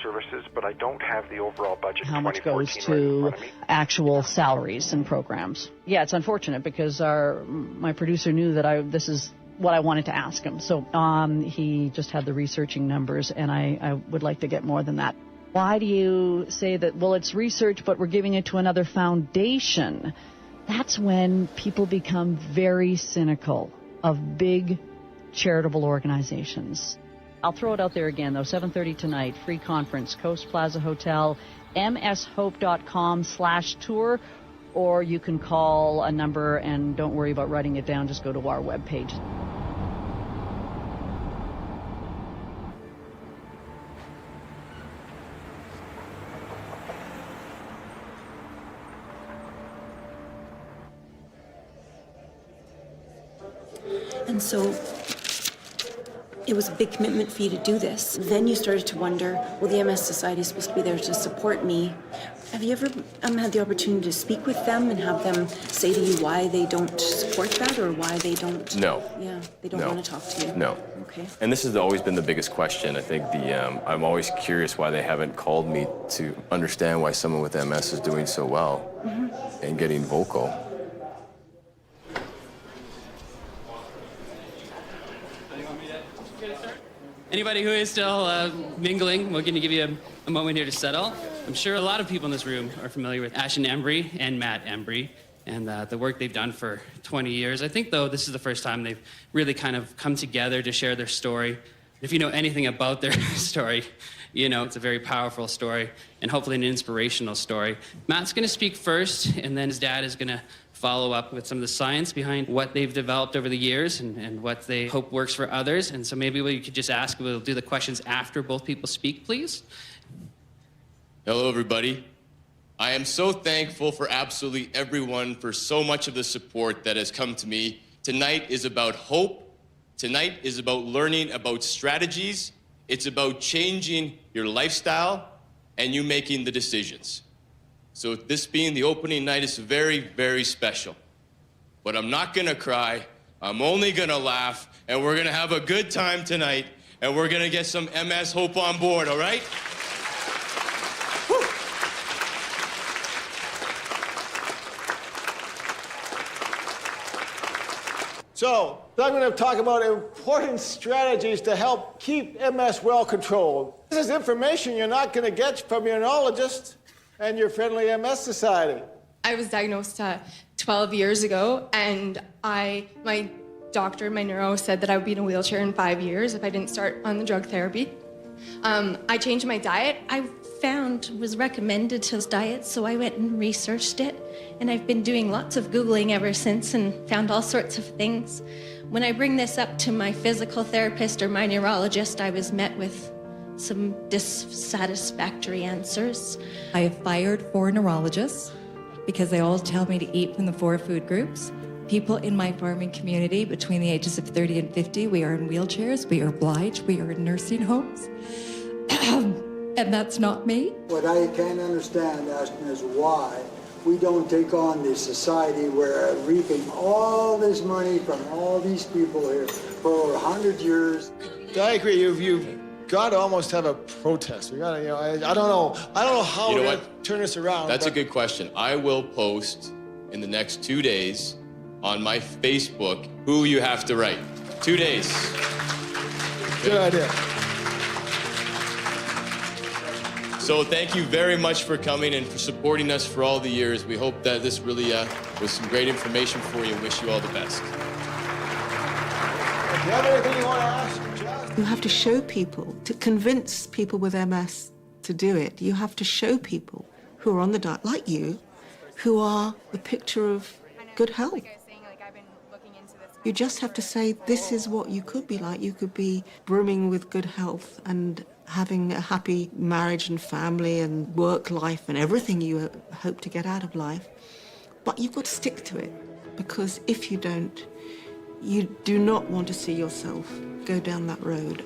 services, but I don't have the overall budget. How much goes right to actual salaries and programs? Yeah, it's unfortunate because my producer knew that this is what I wanted to ask him. So he just had the researching numbers, and I would like to get more than that. Why do you say that, well, it's research, but we're giving it to another foundation? That's when people become very cynical of big charitable organizations. I'll throw it out there again, though, 7:30 tonight, free conference, Coast Plaza Hotel, mshope.com/tour, or you can call a number, and don't worry about writing it down, just go to our webpage. And so it was a big commitment for you to do this. Then you started to wonder, well, the MS Society is supposed to be there to support me. Have you ever had the opportunity to speak with them and have them say to you why they don't support that or why they don't? No. Yeah, they don't want to talk to you? No. Okay. And this has always been the biggest question. I think I'm always curious why they haven't called me to understand why someone with MS is doing so well and getting vocal. Anybody who is still mingling, we're going to give you a moment here to settle. I'm sure a lot of people in this room are familiar with Matt Embry and Matt Embry and the work they've done for 20 years. I think, though, this is the first time they've really kind of come together to share their story. If you know anything about their story, you know it's a very powerful story and hopefully an inspirational story. Matt's going to speak first, and then his dad is going to follow up with some of the science behind what they've developed over the years and what they hope works for others. And so maybe we could just ask, we'll do the questions after both people speak, please. Hello, everybody. I am so thankful for absolutely everyone for so much of the support that has come to me. Tonight is about hope. Tonight is about learning about strategies. It's about changing your lifestyle and you making the decisions. So this being the opening night is very, very special. But I'm not gonna cry, I'm only gonna laugh, and we're gonna have a good time tonight, and we're gonna get some MS hope on board, all right? Woo. So, I'm going to talk about important strategies to help keep MS well controlled. This is information you're not going to get from your neurologist and your friendly MS society. I was diagnosed 12 years ago, and my doctor, my neuro, said that I would be in a wheelchair in 5 years if I didn't start on the drug therapy. I changed my diet. I was recommended to diet, so I went and researched it, and I've been doing lots of Googling ever since and found all sorts of things. When I bring this up to my physical therapist or my neurologist, I was met with some dissatisfactory answers. I have fired 4 neurologists because they all tell me to eat from the 4 food groups. People in my farming community between the ages of 30 and 50, we are in wheelchairs, we are obliged, we are in nursing homes. And that's not me. What I can't understand, Ashton, is why we don't take on this society where reaping all this money from all these people here for over 100 years. I agree. You've got to almost have a protest. We got to, I don't know how to turn this around. That's a good question. I will post in the next 2 days on my Facebook who you have to write. 2 days. Good idea. So thank you very much for coming and for supporting us for all the years. We hope that this really was some great information for you. Wish you all the best. Do you have anything you want to ask? You have to show people, to convince people with MS to do it, you have to show people who are on the diet, like you, who are the picture of good health. You just have to say, this is what you could be like. You could be brimming with good health and having a happy marriage and family and work life and everything you hope to get out of life. But you've got to stick to it, because if you don't, you do not want to see yourself go down that road.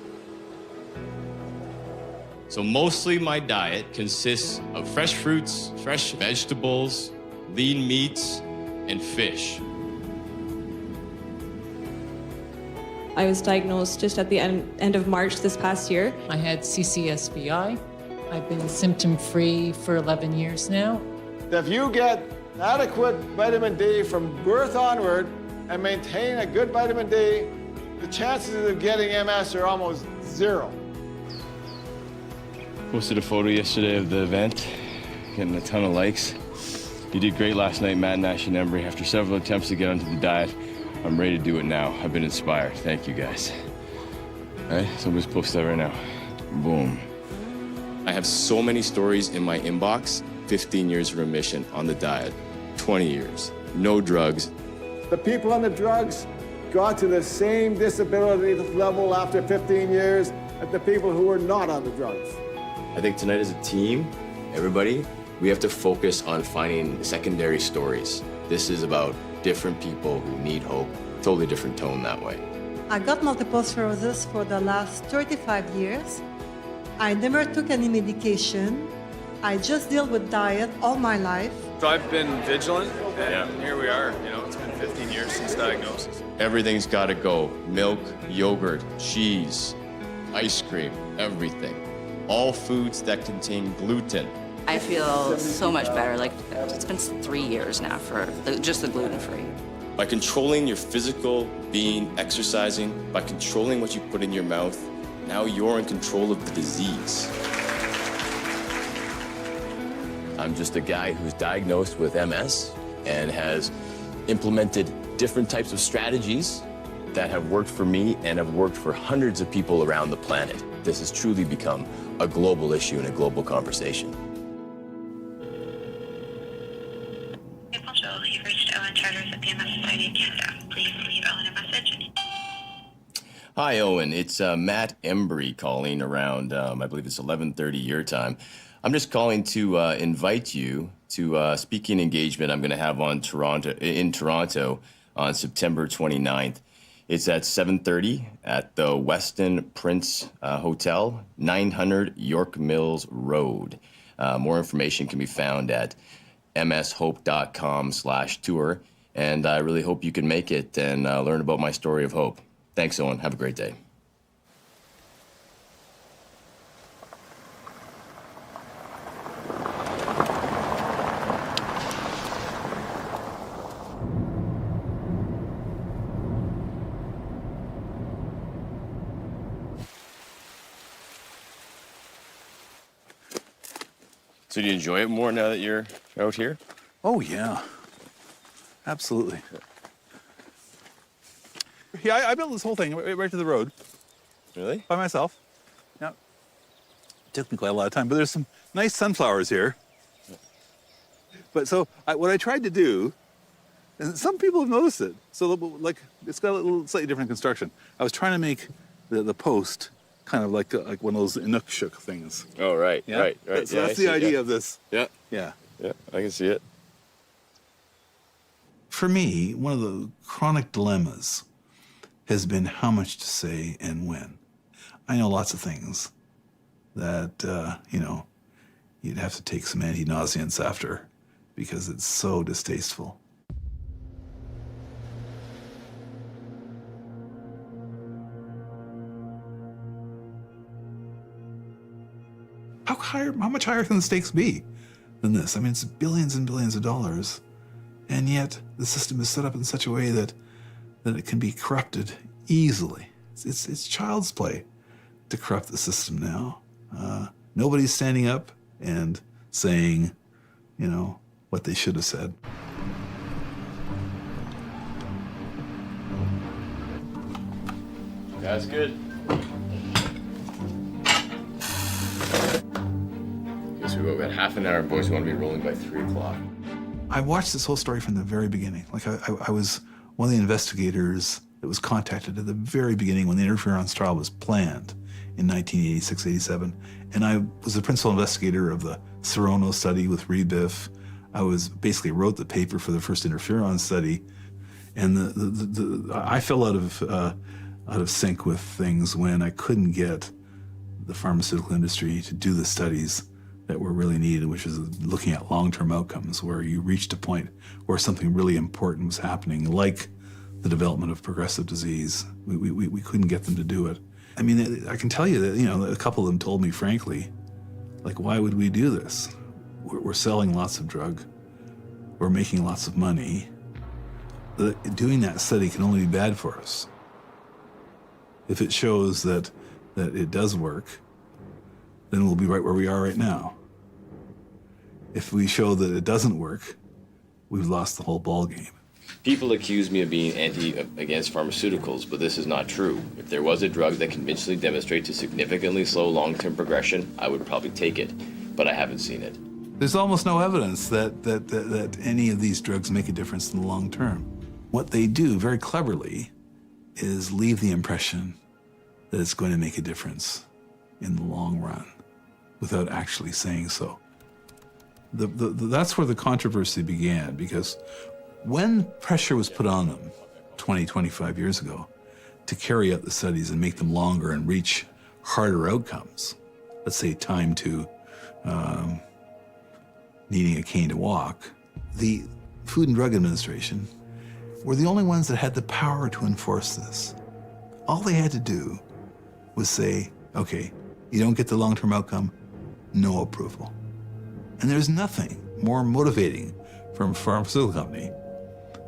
So mostly my diet consists of fresh fruits, fresh vegetables, lean meats, and fish. I was diagnosed just at the end of March this past year. I had CCSVI. I've been symptom-free for 11 years now. If you get adequate vitamin D from birth onward and maintain a good vitamin D, the chances of getting MS are almost 0. Posted a photo yesterday of the event, getting a ton of likes. You did great last night, Matt and Embry. After several attempts to get onto the diet, I'm ready to do it now. I've been inspired. Thank you, guys. Hey, somebody's posted that right now. Boom. I have so many stories in my inbox. 15 years of remission on the diet, 20 years, no drugs. The people on the drugs got to the same disability level after 15 years as the people who were not on the drugs. I think tonight as a team, everybody, we have to focus on finding secondary stories. This is about different people who need hope, totally different tone that way. I got multiple sclerosis for the last 35 years. I never took any medication. I just deal with diet all my life. So I've been vigilant, and here we are. You know, it's been 15 years since diagnosis. Everything's got to go. Milk, yogurt, cheese, ice cream, everything. All foods that contain gluten. I feel so much better. Like, it's been 3 years now for just the gluten-free. By controlling your physical being, exercising, by controlling what you put in your mouth, now you're in control of the disease. I'm just a guy who's diagnosed with MS and has implemented different types of strategies that have worked for me and have worked for hundreds of people around the planet. This has truly become a global issue and a global conversation. Bonjour, you've reached Owen Charters at the MS Society of Canada. Please leave Owen a message. Hi, Owen. It's Matt Embry calling around, I believe it's 11:30 your time. I'm just calling to invite you to a speaking engagement I'm going to have in Toronto on September 29th. It's at 7:30 at the Westin Prince Hotel, 900 York Mills Road. More information can be found at mshope.com/tour, and I really hope you can make it and learn about my story of hope. Thanks, Owen. Have a great day. So do you enjoy it more now that you're out here? Oh, yeah. Absolutely. Yeah, I built this whole thing right to the road. Really? By myself. Yeah. It took me quite a lot of time, but there's some nice sunflowers here. But so what I tried to do, and some people have noticed it, so like it's got a little slightly different construction. I was trying to make the post kind of like one of those Inukshuk things. Oh, right, Yeah? right. So Yeah, that's I the see, idea yeah. of this. Yeah. Yeah. Yeah, I can see it. For me, one of the chronic dilemmas has been how much to say and when. I know lots of things that, you'd have to take some anti-nauseants after because it's so distasteful. How much higher can the stakes be than this? I mean, it's billions and billions of dollars, and yet the system is set up in such a way that it can be corrupted easily. It's child's play to corrupt the system now. Nobody's standing up and saying, what they should have said. That's good. Okay, so we've got half an hour, boys. We want to be rolling by 3 o'clock. I watched this whole story from the very beginning. Like I was one of the investigators that was contacted at the very beginning when the interference trial was planned in 1986, 87. And I was the principal investigator of the Serono study with Rebiff. I basically wrote the paper for the first interferon study. And I fell out of sync with things when I couldn't get the pharmaceutical industry to do the studies that were really needed, which is looking at long-term outcomes, where you reached a point where something really important was happening, like the development of progressive disease. We couldn't get them to do it. I mean, I can tell you that, a couple of them told me, frankly, like, why would we do this? We're selling lots of drug. We're making lots of money. Doing that study can only be bad for us. If it shows that it does work, then we'll be right where we are right now. If we show that it doesn't work, we've lost the whole ball game. People accuse me of being against pharmaceuticals, but this is not true. If there was a drug that convincingly demonstrates to significantly slow long-term progression, I would probably take it, but I haven't seen it. There's almost no evidence that any of these drugs make a difference in the long term. What they do very cleverly is leave the impression that it's going to make a difference in the long run without actually saying so. That's where the controversy began, because when pressure was put on them 20, 25 years ago to carry out the studies and make them longer and reach harder outcomes, let's say time to needing a cane to walk, the Food and Drug Administration were the only ones that had the power to enforce this. All they had to do was say, okay, you don't get the long-term outcome, no approval. And there's nothing more motivating from a pharmaceutical company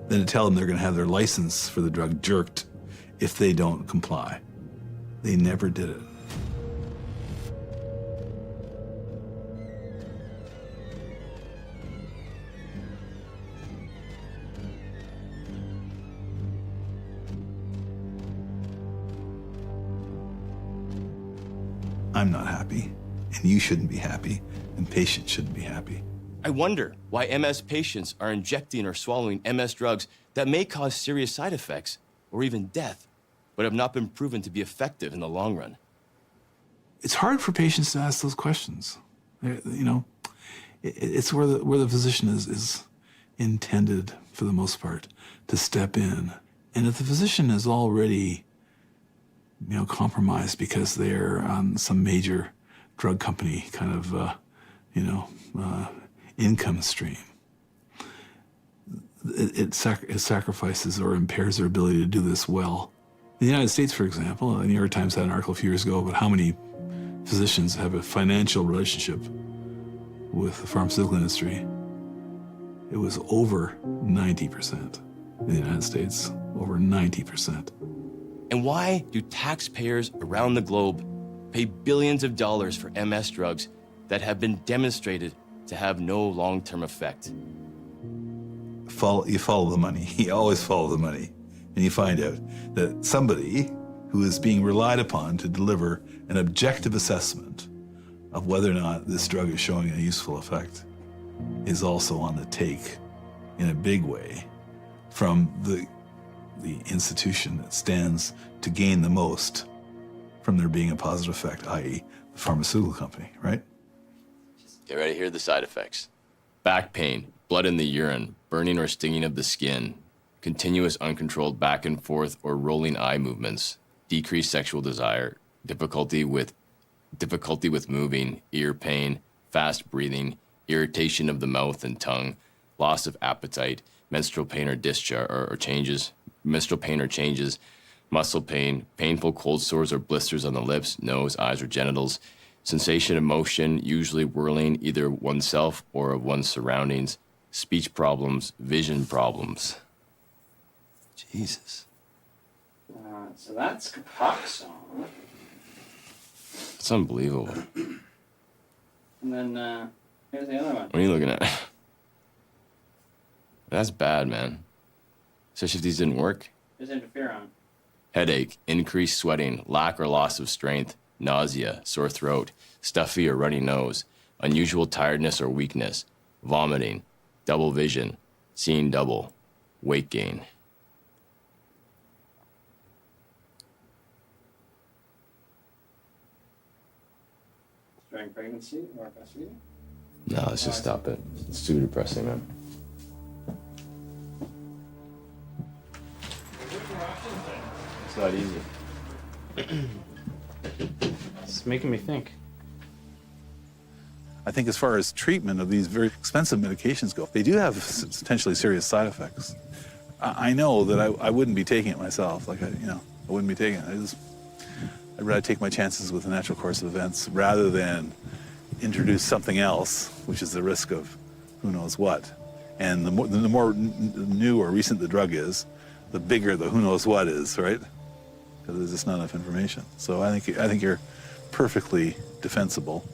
than to tell them they're going to have their license for the drug jerked if they don't comply. They never did it. I'm not happy, and you shouldn't be happy, and patients shouldn't be happy. I wonder why MS patients are injecting or swallowing MS drugs that may cause serious side effects or even death, but have not been proven to be effective in the long run. It's hard for patients to ask those questions. You know, it's where the physician is intended, for the most part, to step in. And if the physician is already, you know, compromised because they're on some major drug company kind of, income stream, it sacrifices or impairs their ability to do this well. In the United States, for example, the New York Times had an article a few years ago about how many physicians have a financial relationship with the pharmaceutical industry. It was over 90% in the United States, over 90%. And why do taxpayers around the globe pay billions of dollars for MS drugs that have been demonstrated to have no long-term effect? You follow the money. You always follow the money. And you find out that somebody who is being relied upon to deliver an objective assessment of whether or not this drug is showing a useful effect is also on the take in a big way from the institution that stands to gain the most from there being a positive effect, i.e. the pharmaceutical company, right? Get ready to hear the side effects. Back pain, blood in the urine, burning or stinging of the skin, continuous uncontrolled back and forth or rolling eye movements, decreased sexual desire, difficulty with moving, ear pain, fast breathing, irritation of the mouth and tongue, loss of appetite, menstrual pain or discharge or changes, menstrual pain or changes, muscle pain, painful cold sores or blisters on the lips, nose, eyes, or genitals, sensation of motion, usually whirling either oneself or of one's surroundings, speech problems, vision problems. Jesus. So that's Capoxone. It's unbelievable. And then here's the other one. What are you looking at? That's bad, man. Especially if these didn't work. There's interferon. Headache, increased sweating, lack or loss of strength, nausea, sore throat, stuffy or runny nose, unusual tiredness or weakness, vomiting, double vision, seeing double, weight gain. During pregnancy or breastfeeding? No, let's just stop it. It's too depressing, man. It's not easy. It's making me think. I think as far as treatment of these very expensive medications go, they do have potentially serious side effects. I know that I wouldn't be taking it myself. I wouldn't be taking it. I'd rather take my chances with the natural course of events rather than introduce something else, which is the risk of who knows what. And the more new or recent the drug is, the bigger the who knows what is, right? Because there's just not enough information. So I think you're perfectly defensible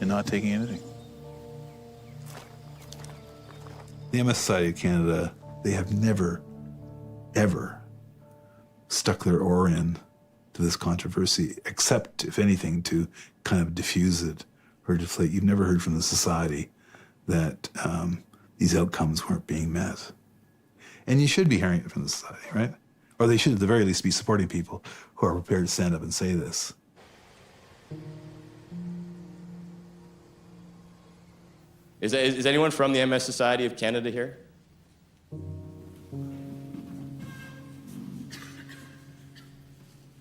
in not taking anything. The MS Society of Canada They have never, ever stuck their oar in to this controversy, except, if anything, to kind of diffuse it or deflate. You've never heard from the society that these outcomes weren't being met. And you should be hearing it from the society, right? Or they should, at the very least, be supporting people who are prepared to stand up and say this. Is anyone from the MS Society of Canada here?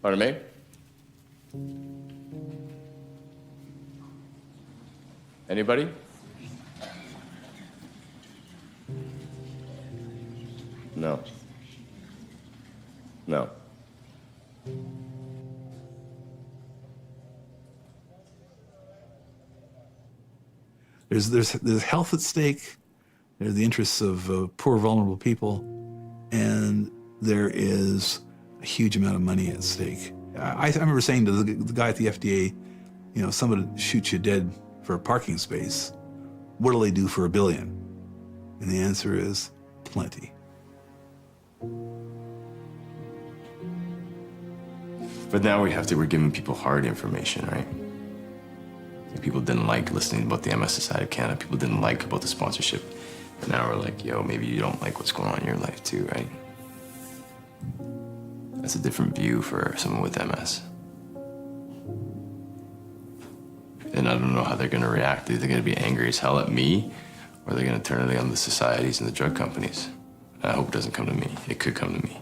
Pardon me? Anybody? No. No. There's health at stake, there's the interests of poor, vulnerable people, and there is a huge amount of money at stake. I remember saying to the guy at the FDA, you know, somebody shoots you dead for a parking space, what'll they do for $1 billion? And the answer is plenty. But now we're giving people hard information, right? People didn't like listening about the MS Society of Canada. People didn't like about the sponsorship. And now we're like, yo, maybe you don't like what's going on in your life too, right? That's a different view for someone with MS. And I don't know how they're gonna react. Are they gonna be angry as hell at me? Or are they gonna turn it on the societies and the drug companies? I hope it doesn't come to me. It could come to me.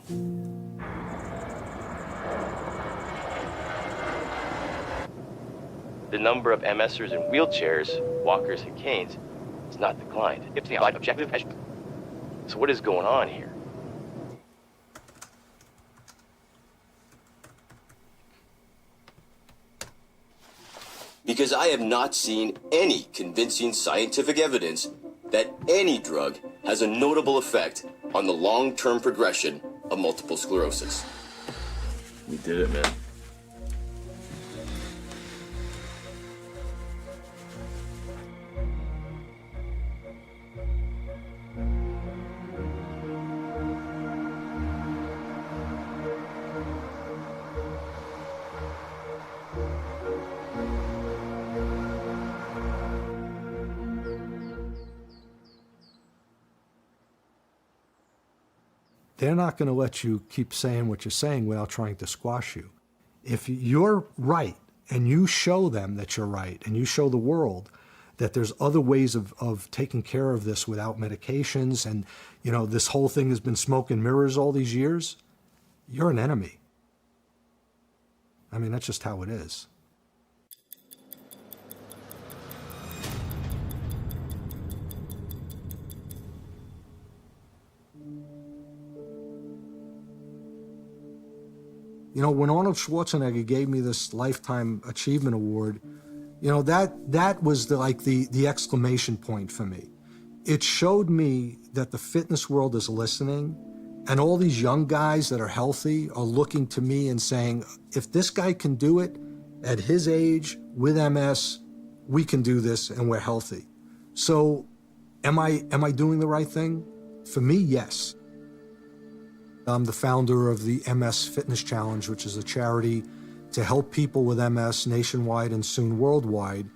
The number of MSers in wheelchairs, walkers, and canes has not declined. It's the objective measure. So what is going on here? Because I have not seen any convincing scientific evidence that any drug has a notable effect on the long-term progression of multiple sclerosis. We did it, man. They're not going to let you keep saying what you're saying without trying to squash you. If you're right and you show them that you're right and you show the world that there's other ways of taking care of this without medications and, you know, this whole thing has been smoke and mirrors all these years, you're an enemy. I mean, that's just how it is. You know, when Arnold Schwarzenegger gave me this Lifetime Achievement Award, you know, that was the exclamation point for me. It showed me that the fitness world is listening, and all these young guys that are healthy are looking to me and saying, if this guy can do it at his age with MS, we can do this and we're healthy. So am I doing the right thing? For me, yes. I'm the founder of the MS Fitness Challenge, which is a charity to help people with MS nationwide and soon worldwide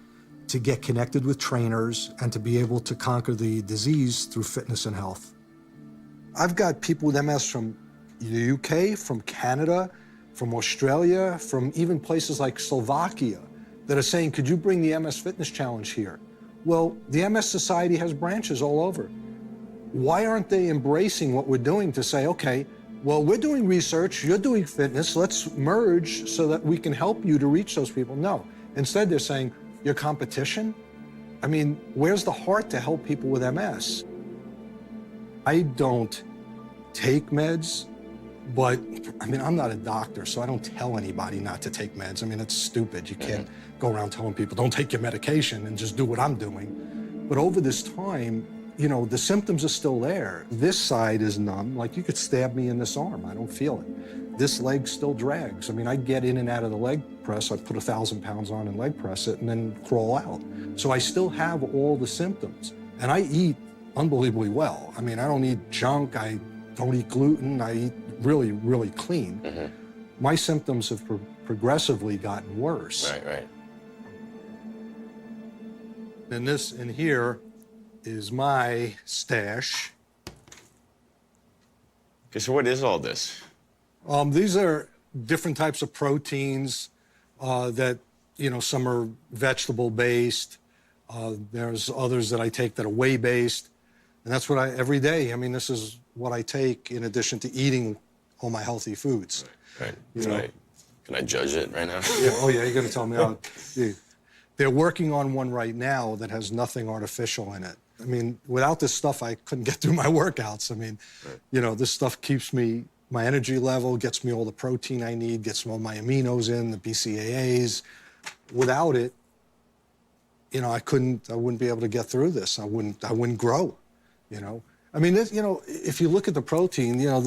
to get connected with trainers and to be able to conquer the disease through fitness and health. I've got people with MS from the UK, from Canada, from Australia, from even places like Slovakia that are saying, could you bring the MS Fitness Challenge here? Well, the MS Society has branches all over. Why aren't they embracing what we're doing to say, okay, well, we're doing research, you're doing fitness, let's merge so that we can help you to reach those people? No. Instead, they're saying, your competition? I mean, where's the heart to help people with MS? I don't take meds, but I mean, I'm not a doctor, so I don't tell anybody not to take meds. I mean, it's stupid. You can't go around telling people, don't take your medication and just do what I'm doing. But over this time, you know, the symptoms are still there. This side is numb. Like, you could stab me in this arm. I don't feel it. This leg still drags. I mean, I get in and out of the leg press. I put 1,000 pounds on and leg press it and then crawl out. So I still have all the symptoms. And I eat unbelievably well. I mean, I don't eat junk, I don't eat gluten, I eat really, really clean. My symptoms have progressively gotten worse. Right. And this in here is my stash. Okay, so what is all this? These are different types of proteins that, you know, some are vegetable-based. There's others that I take that are whey-based. And that's what every day, I mean, this is what I take in addition to eating all my healthy foods. Right. You know? Can I judge it right now? Yeah, oh, yeah, you're going to tell me. They're working on one right now that has nothing artificial in it. I mean, without this stuff, I couldn't get through my workouts. I mean, you know, this stuff keeps me, my energy level, gets me all the protein I need, gets all my aminos in, the BCAAs. Without it, you know, I wouldn't be able to get through this. I wouldn't grow, you know. I mean, you know, if you look at the protein, you know, I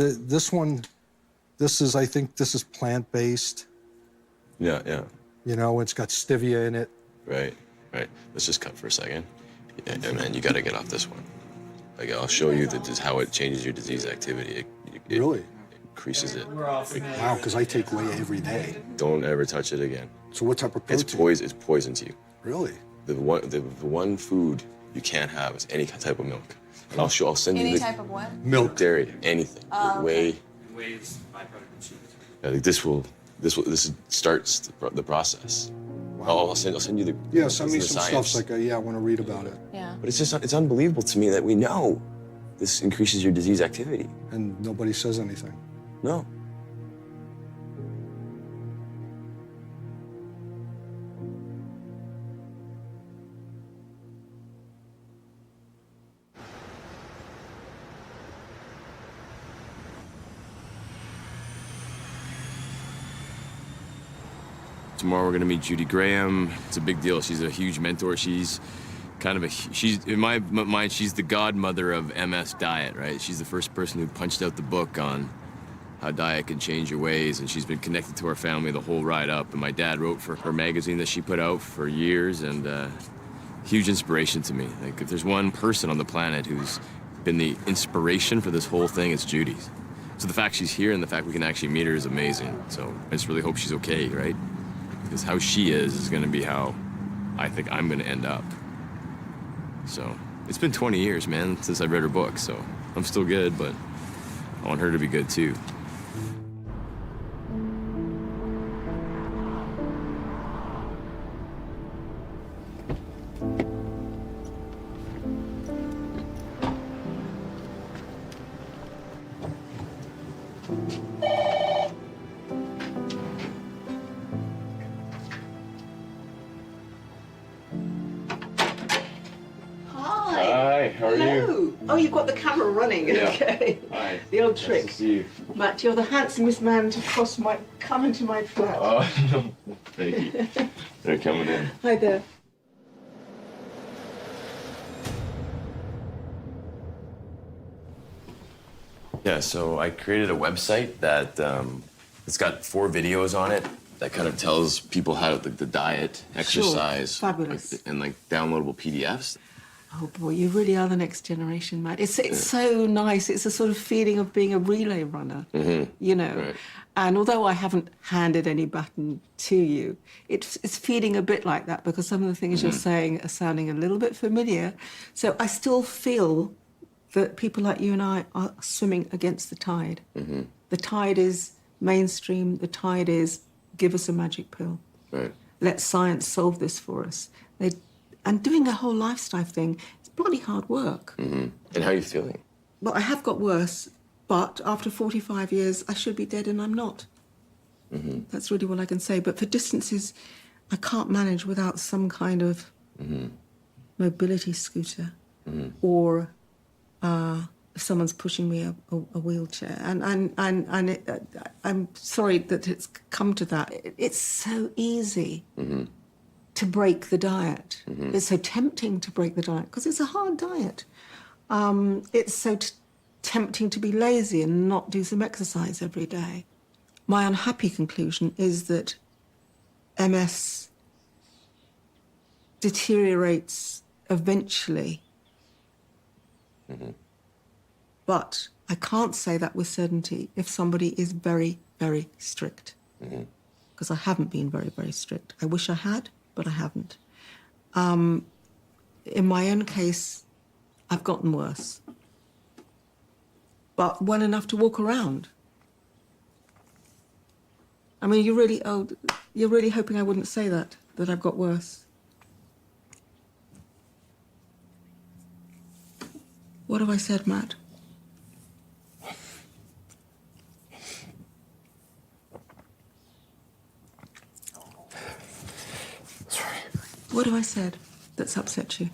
think this is plant-based. Yeah. You know, it's got stevia in it. Right. Let's just cut for a second. Yeah, man, you got to get off this one. Like, I'll show you how it changes your disease activity. It Really? Increases it. Wow, because I take whey every day. Don't ever touch it again. So what type of protein? It's poison to you. Really? The one food you can't have is any type of milk. And I'll send you Any type of what? Milk, dairy, anything. Whey. Whey's byproduct of sugar. I think this starts the process. I'll send you the send me the some science. stuff. Like, I want to read about it. Yeah. But it's unbelievable to me that we know this increases your disease activity. And nobody says anything. No. Tomorrow we're gonna meet Judy Graham. It's a big deal. She's a huge mentor. She's in my mind, she's the godmother of MS diet, right? She's the first person who punched out the book on how diet can change your ways, and she's been connected to our family the whole ride up. And my dad wrote for her magazine that she put out for years, and huge inspiration to me. Like, if there's one person on the planet who's been the inspiration for this whole thing, it's Judy. So the fact she's here and the fact we can actually meet her is amazing. So I just really hope she's okay, right? Because how she is going to be how I think I'm going to end up. So it's been 20 years, man, since I read her book, so I'm still good, but I want her to be good too. Hi, how are you? Oh, you've got the camera running. Yeah. Okay. Hi. The old Nice trick. to see you. Matt, you're the handsomest man to come into my flat. Oh, no. Thank you. They're coming in. Hi there. Yeah, so I created a website that it's got 4 videos on it that kind of tells people how the diet, exercise, Sure. Fabulous. and like downloadable PDFs. Oh boy, you really are the next generation, Matt. It's so nice. It's a sort of feeling of being a relay runner, you know. Right. And although I haven't handed any baton to you, it's feeling a bit like that because some of the things you're saying are sounding a little bit familiar. So I still feel that people like you and I are swimming against the tide. The tide is mainstream. The tide is give us a magic pill. Right. Let science solve this for us. And doing a whole lifestyle thing is bloody hard work. And how are you feeling? Well, I have got worse, but after 45 years, I should be dead and I'm not. That's really what I can say. But for distances, I can't manage without some kind of mobility scooter or if someone's pushing me a wheelchair. And I'm sorry that it's come to that. It's so easy to break the diet. It's so tempting to break the diet because it's a hard diet. It's so tempting to be lazy and not do some exercise every day. My unhappy conclusion is that MS deteriorates eventually But I can't say that with certainty if somebody is very, very strict. Because I haven't been very, very strict. I wish I had, but I haven't. In my own case, I've gotten worse. But well enough to walk around. I mean, you're really hoping I wouldn't say that I've got worse. What have I said, Matt? Sorry. What have I said that's upset you?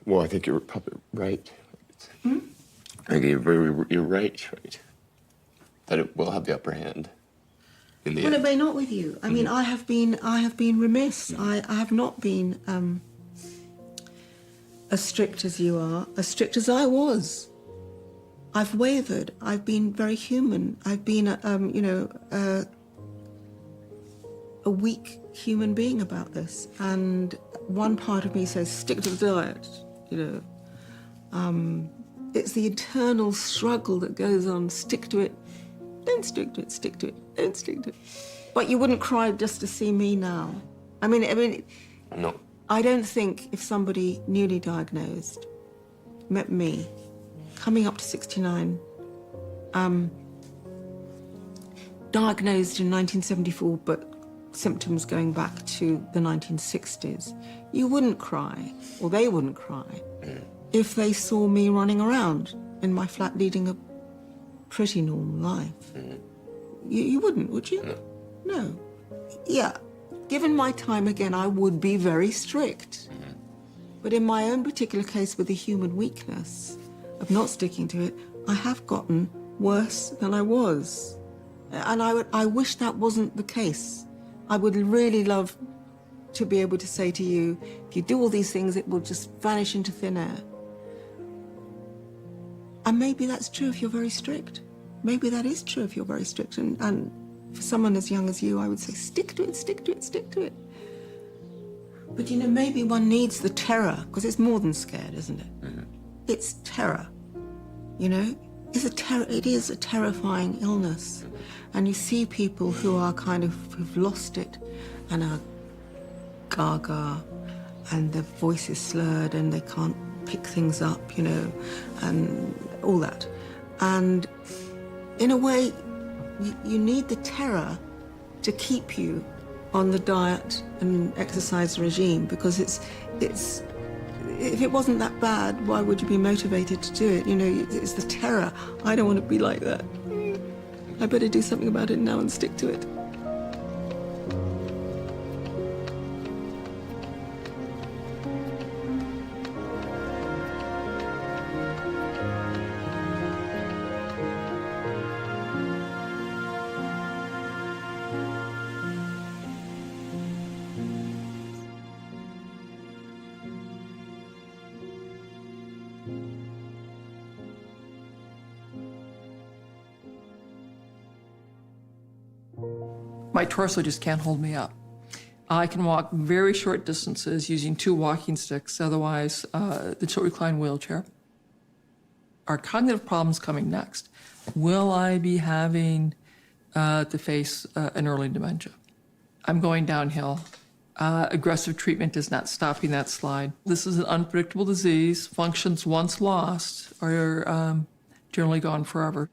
Well, I think you're probably right. Hmm? I think you're right. That it will have the upper hand in the Well, end. it may not with you. I mean, I have been remiss. I have not been as strict as you are, as strict as I was. I've wavered. I've been very human. I've been, a weak human being about this. And one part of me says, stick to the diet, It's the eternal struggle that goes on. Stick to it. Don't stick to it. Stick to it. Don't stick to it. But you wouldn't cry just to see me now. I mean, No. I don't think if somebody newly diagnosed met me, coming up to 69, diagnosed in 1974, but symptoms going back to the 1960s, you wouldn't cry, or they wouldn't cry, if they saw me running around in my flat leading a pretty normal life. You wouldn't, would you? No. Yeah. Given my time again, I would be very strict. But in my own particular case with the human weakness of not sticking to it, I have gotten worse than I was. And I wish that wasn't the case. I would really love to be able to say to you, if you do all these things, it will just vanish into thin air. And maybe that's true if you're very strict. Maybe that is true if you're very strict. And for someone as young as you, I would say, stick to it, stick to it, stick to it. But maybe one needs the terror, because it's more than scared, isn't it? It's terror, It is a terrifying illness. And you see people who are who've lost it and are gaga, and their voice is slurred and they can't pick things up, and all that. And in a way, you need the terror to keep you on the diet and exercise regime, because it's if it wasn't that bad, why would you be motivated to do it? It's the terror. I don't want to be like that. I better do something about it now and stick to it. My torso just can't hold me up. I can walk very short distances using 2 walking sticks, otherwise the tilt recline wheelchair. Are cognitive problems coming next? Will I be having to face an early dementia? I'm going downhill. Aggressive treatment is not stopping that slide. This is an unpredictable disease. Functions once lost are generally gone forever.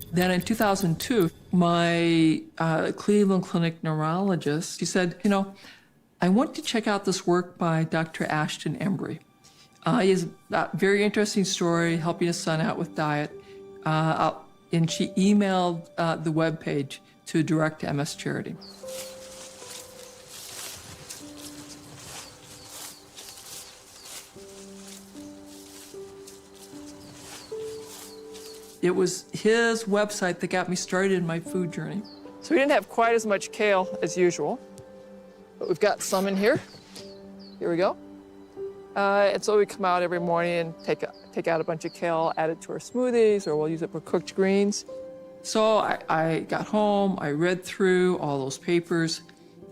Then in 2002, my Cleveland Clinic neurologist, he said, I want to check out this work by Dr. Ashton Embry. He has a very interesting story helping his son out with diet. And she emailed the webpage to Direct MS Charity. It was his website that got me started in my food journey. So we didn't have quite as much kale as usual, but we've got some in here. Here we go. And so we come out every morning and take out a bunch of kale, add it to our smoothies, or we'll use it for cooked greens. So I got home, I read through all those papers,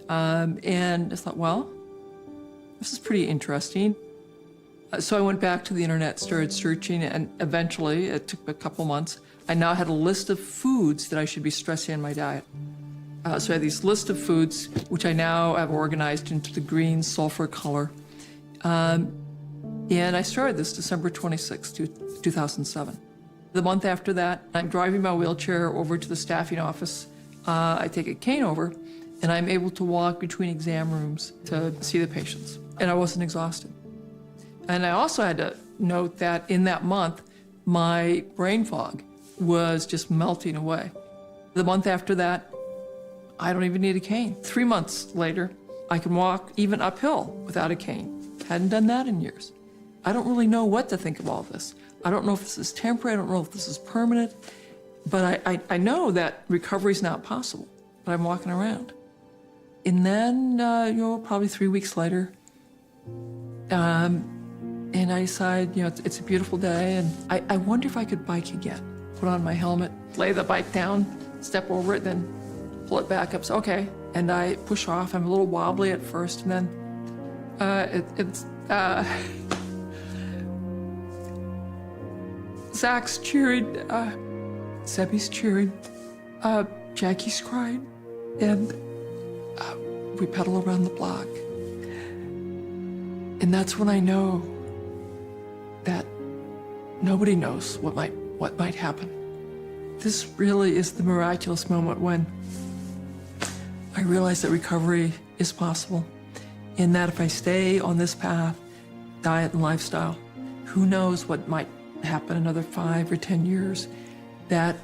and I thought, well, this is pretty interesting. So I went back to the internet, started searching, and eventually, it took a couple months, I now had a list of foods that I should be stressing in my diet. So I had these list of foods, which I now have organized into the green sulfur color. And I started this December 26, 2007. The month after that, I'm driving my wheelchair over to the staffing office. I take a cane over, and I'm able to walk between exam rooms to see the patients. And I wasn't exhausted. And I also had to note that in that month, my brain fog was just melting away. The month after that, I don't even need a cane. 3 months later, I can walk even uphill without a cane. Hadn't done that in years. I don't really know what to think of all this. I don't know if this is temporary, I don't know if this is permanent, but I know that recovery is not possible, but I'm walking around. And then, probably 3 weeks later, and I decide, it's a beautiful day, and I wonder if I could bike again. Put on my helmet, lay the bike down, step over it, then pull it back up. So, okay, and I push off. I'm a little wobbly at first, and then Zach's cheering, Sebby's cheering, Jackie's crying, and we pedal around the block. And that's when I know that nobody knows what might happen. This really is the miraculous moment when I realize that recovery is possible, and that if I stay on this path, diet and lifestyle, who knows what might happen another 5 or 10 years, that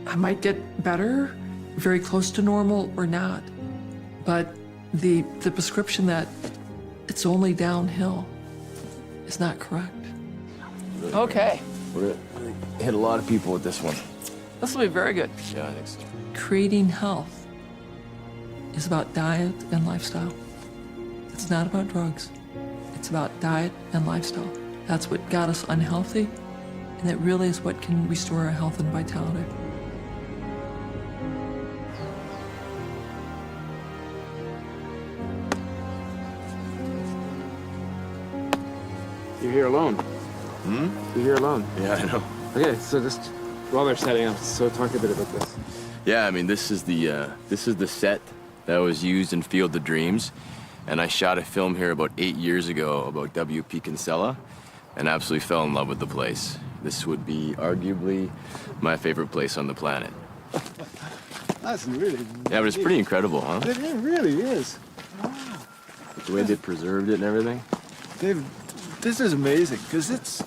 I might get better, very close to normal, or not. But the prescription that it's only downhill is not correct. Okay. We're gonna hit a lot of people with this one. This will be very good. Yeah, I think so. Creating health is about diet and lifestyle. It's not about drugs. It's about diet and lifestyle. That's what got us unhealthy, and that really is what can restore our health and vitality. You're here alone. You're here alone. Yeah, I know. Okay, so just while they're setting up, so talk a bit about this. Yeah, I mean, this is the set that was used in Field of Dreams, and I shot a film here about 8 years ago about W.P. Kinsella, and absolutely fell in love with the place. This would be arguably my favorite place on the planet. That's really... Yeah, but it's pretty incredible, huh? It really is. Wow. The way they preserved it and everything. This is amazing, because it's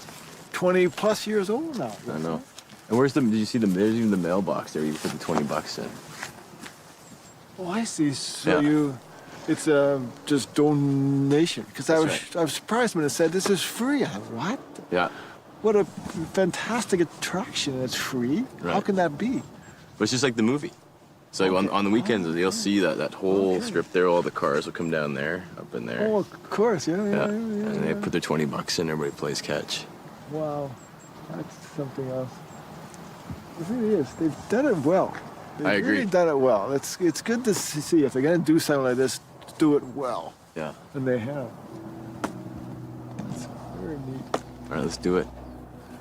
20 plus years old now. I know. And did you see there's even the mailbox there, you put the $20 in. Oh, I see. So it's just donation. Because I was surprised when it said this is free. I thought, what? Yeah. What a fantastic attraction. It's free. Right. How can that be? But it's just like the movie. So on the weekends, you'll see that whole strip there, all the cars will come down there, up in there. Oh, of course, yeah. And they put their $20 in, everybody plays catch. Wow, that's something else. It really is. They've done it well. I agree. They've really done it well. It's good to see if they're going to do something like this, do it well. Yeah. And they have. That's very neat. All right, let's do it.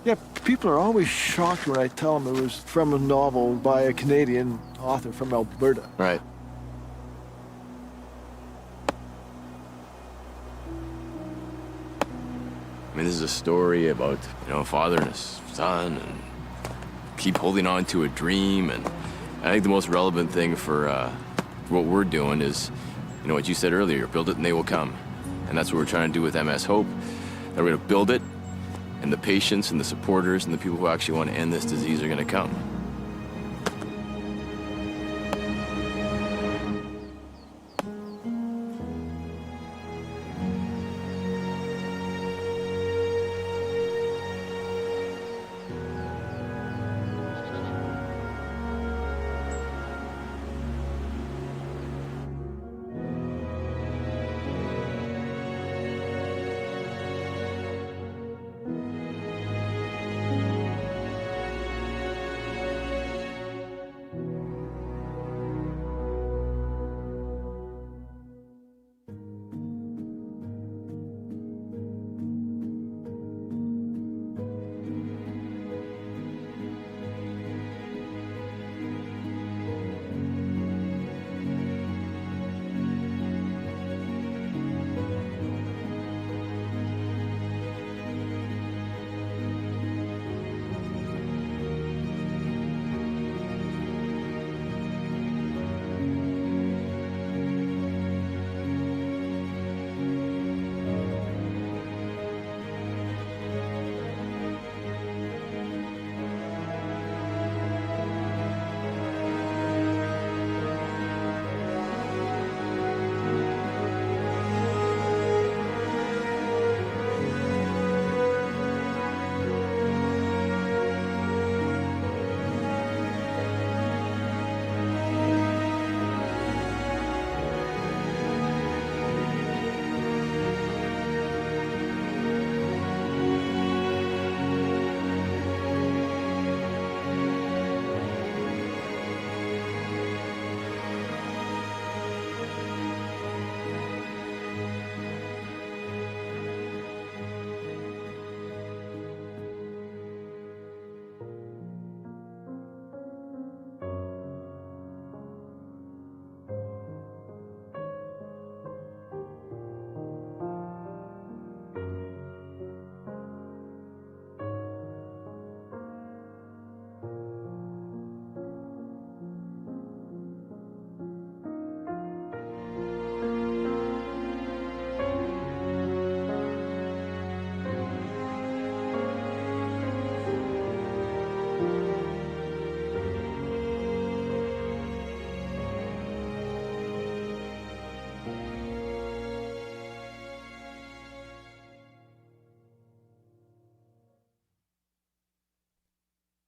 Yeah, people are always shocked when I tell them it was from a novel by a Canadian author from Alberta. Right. I mean, this is a story about, a father and his son, and keep holding on to a dream. And I think the most relevant thing for what we're doing is, what you said earlier, build it and they will come. And that's what we're trying to do with MS Hope. That we're going to build it, and the patients and the supporters and the people who actually want to end this disease are going to come.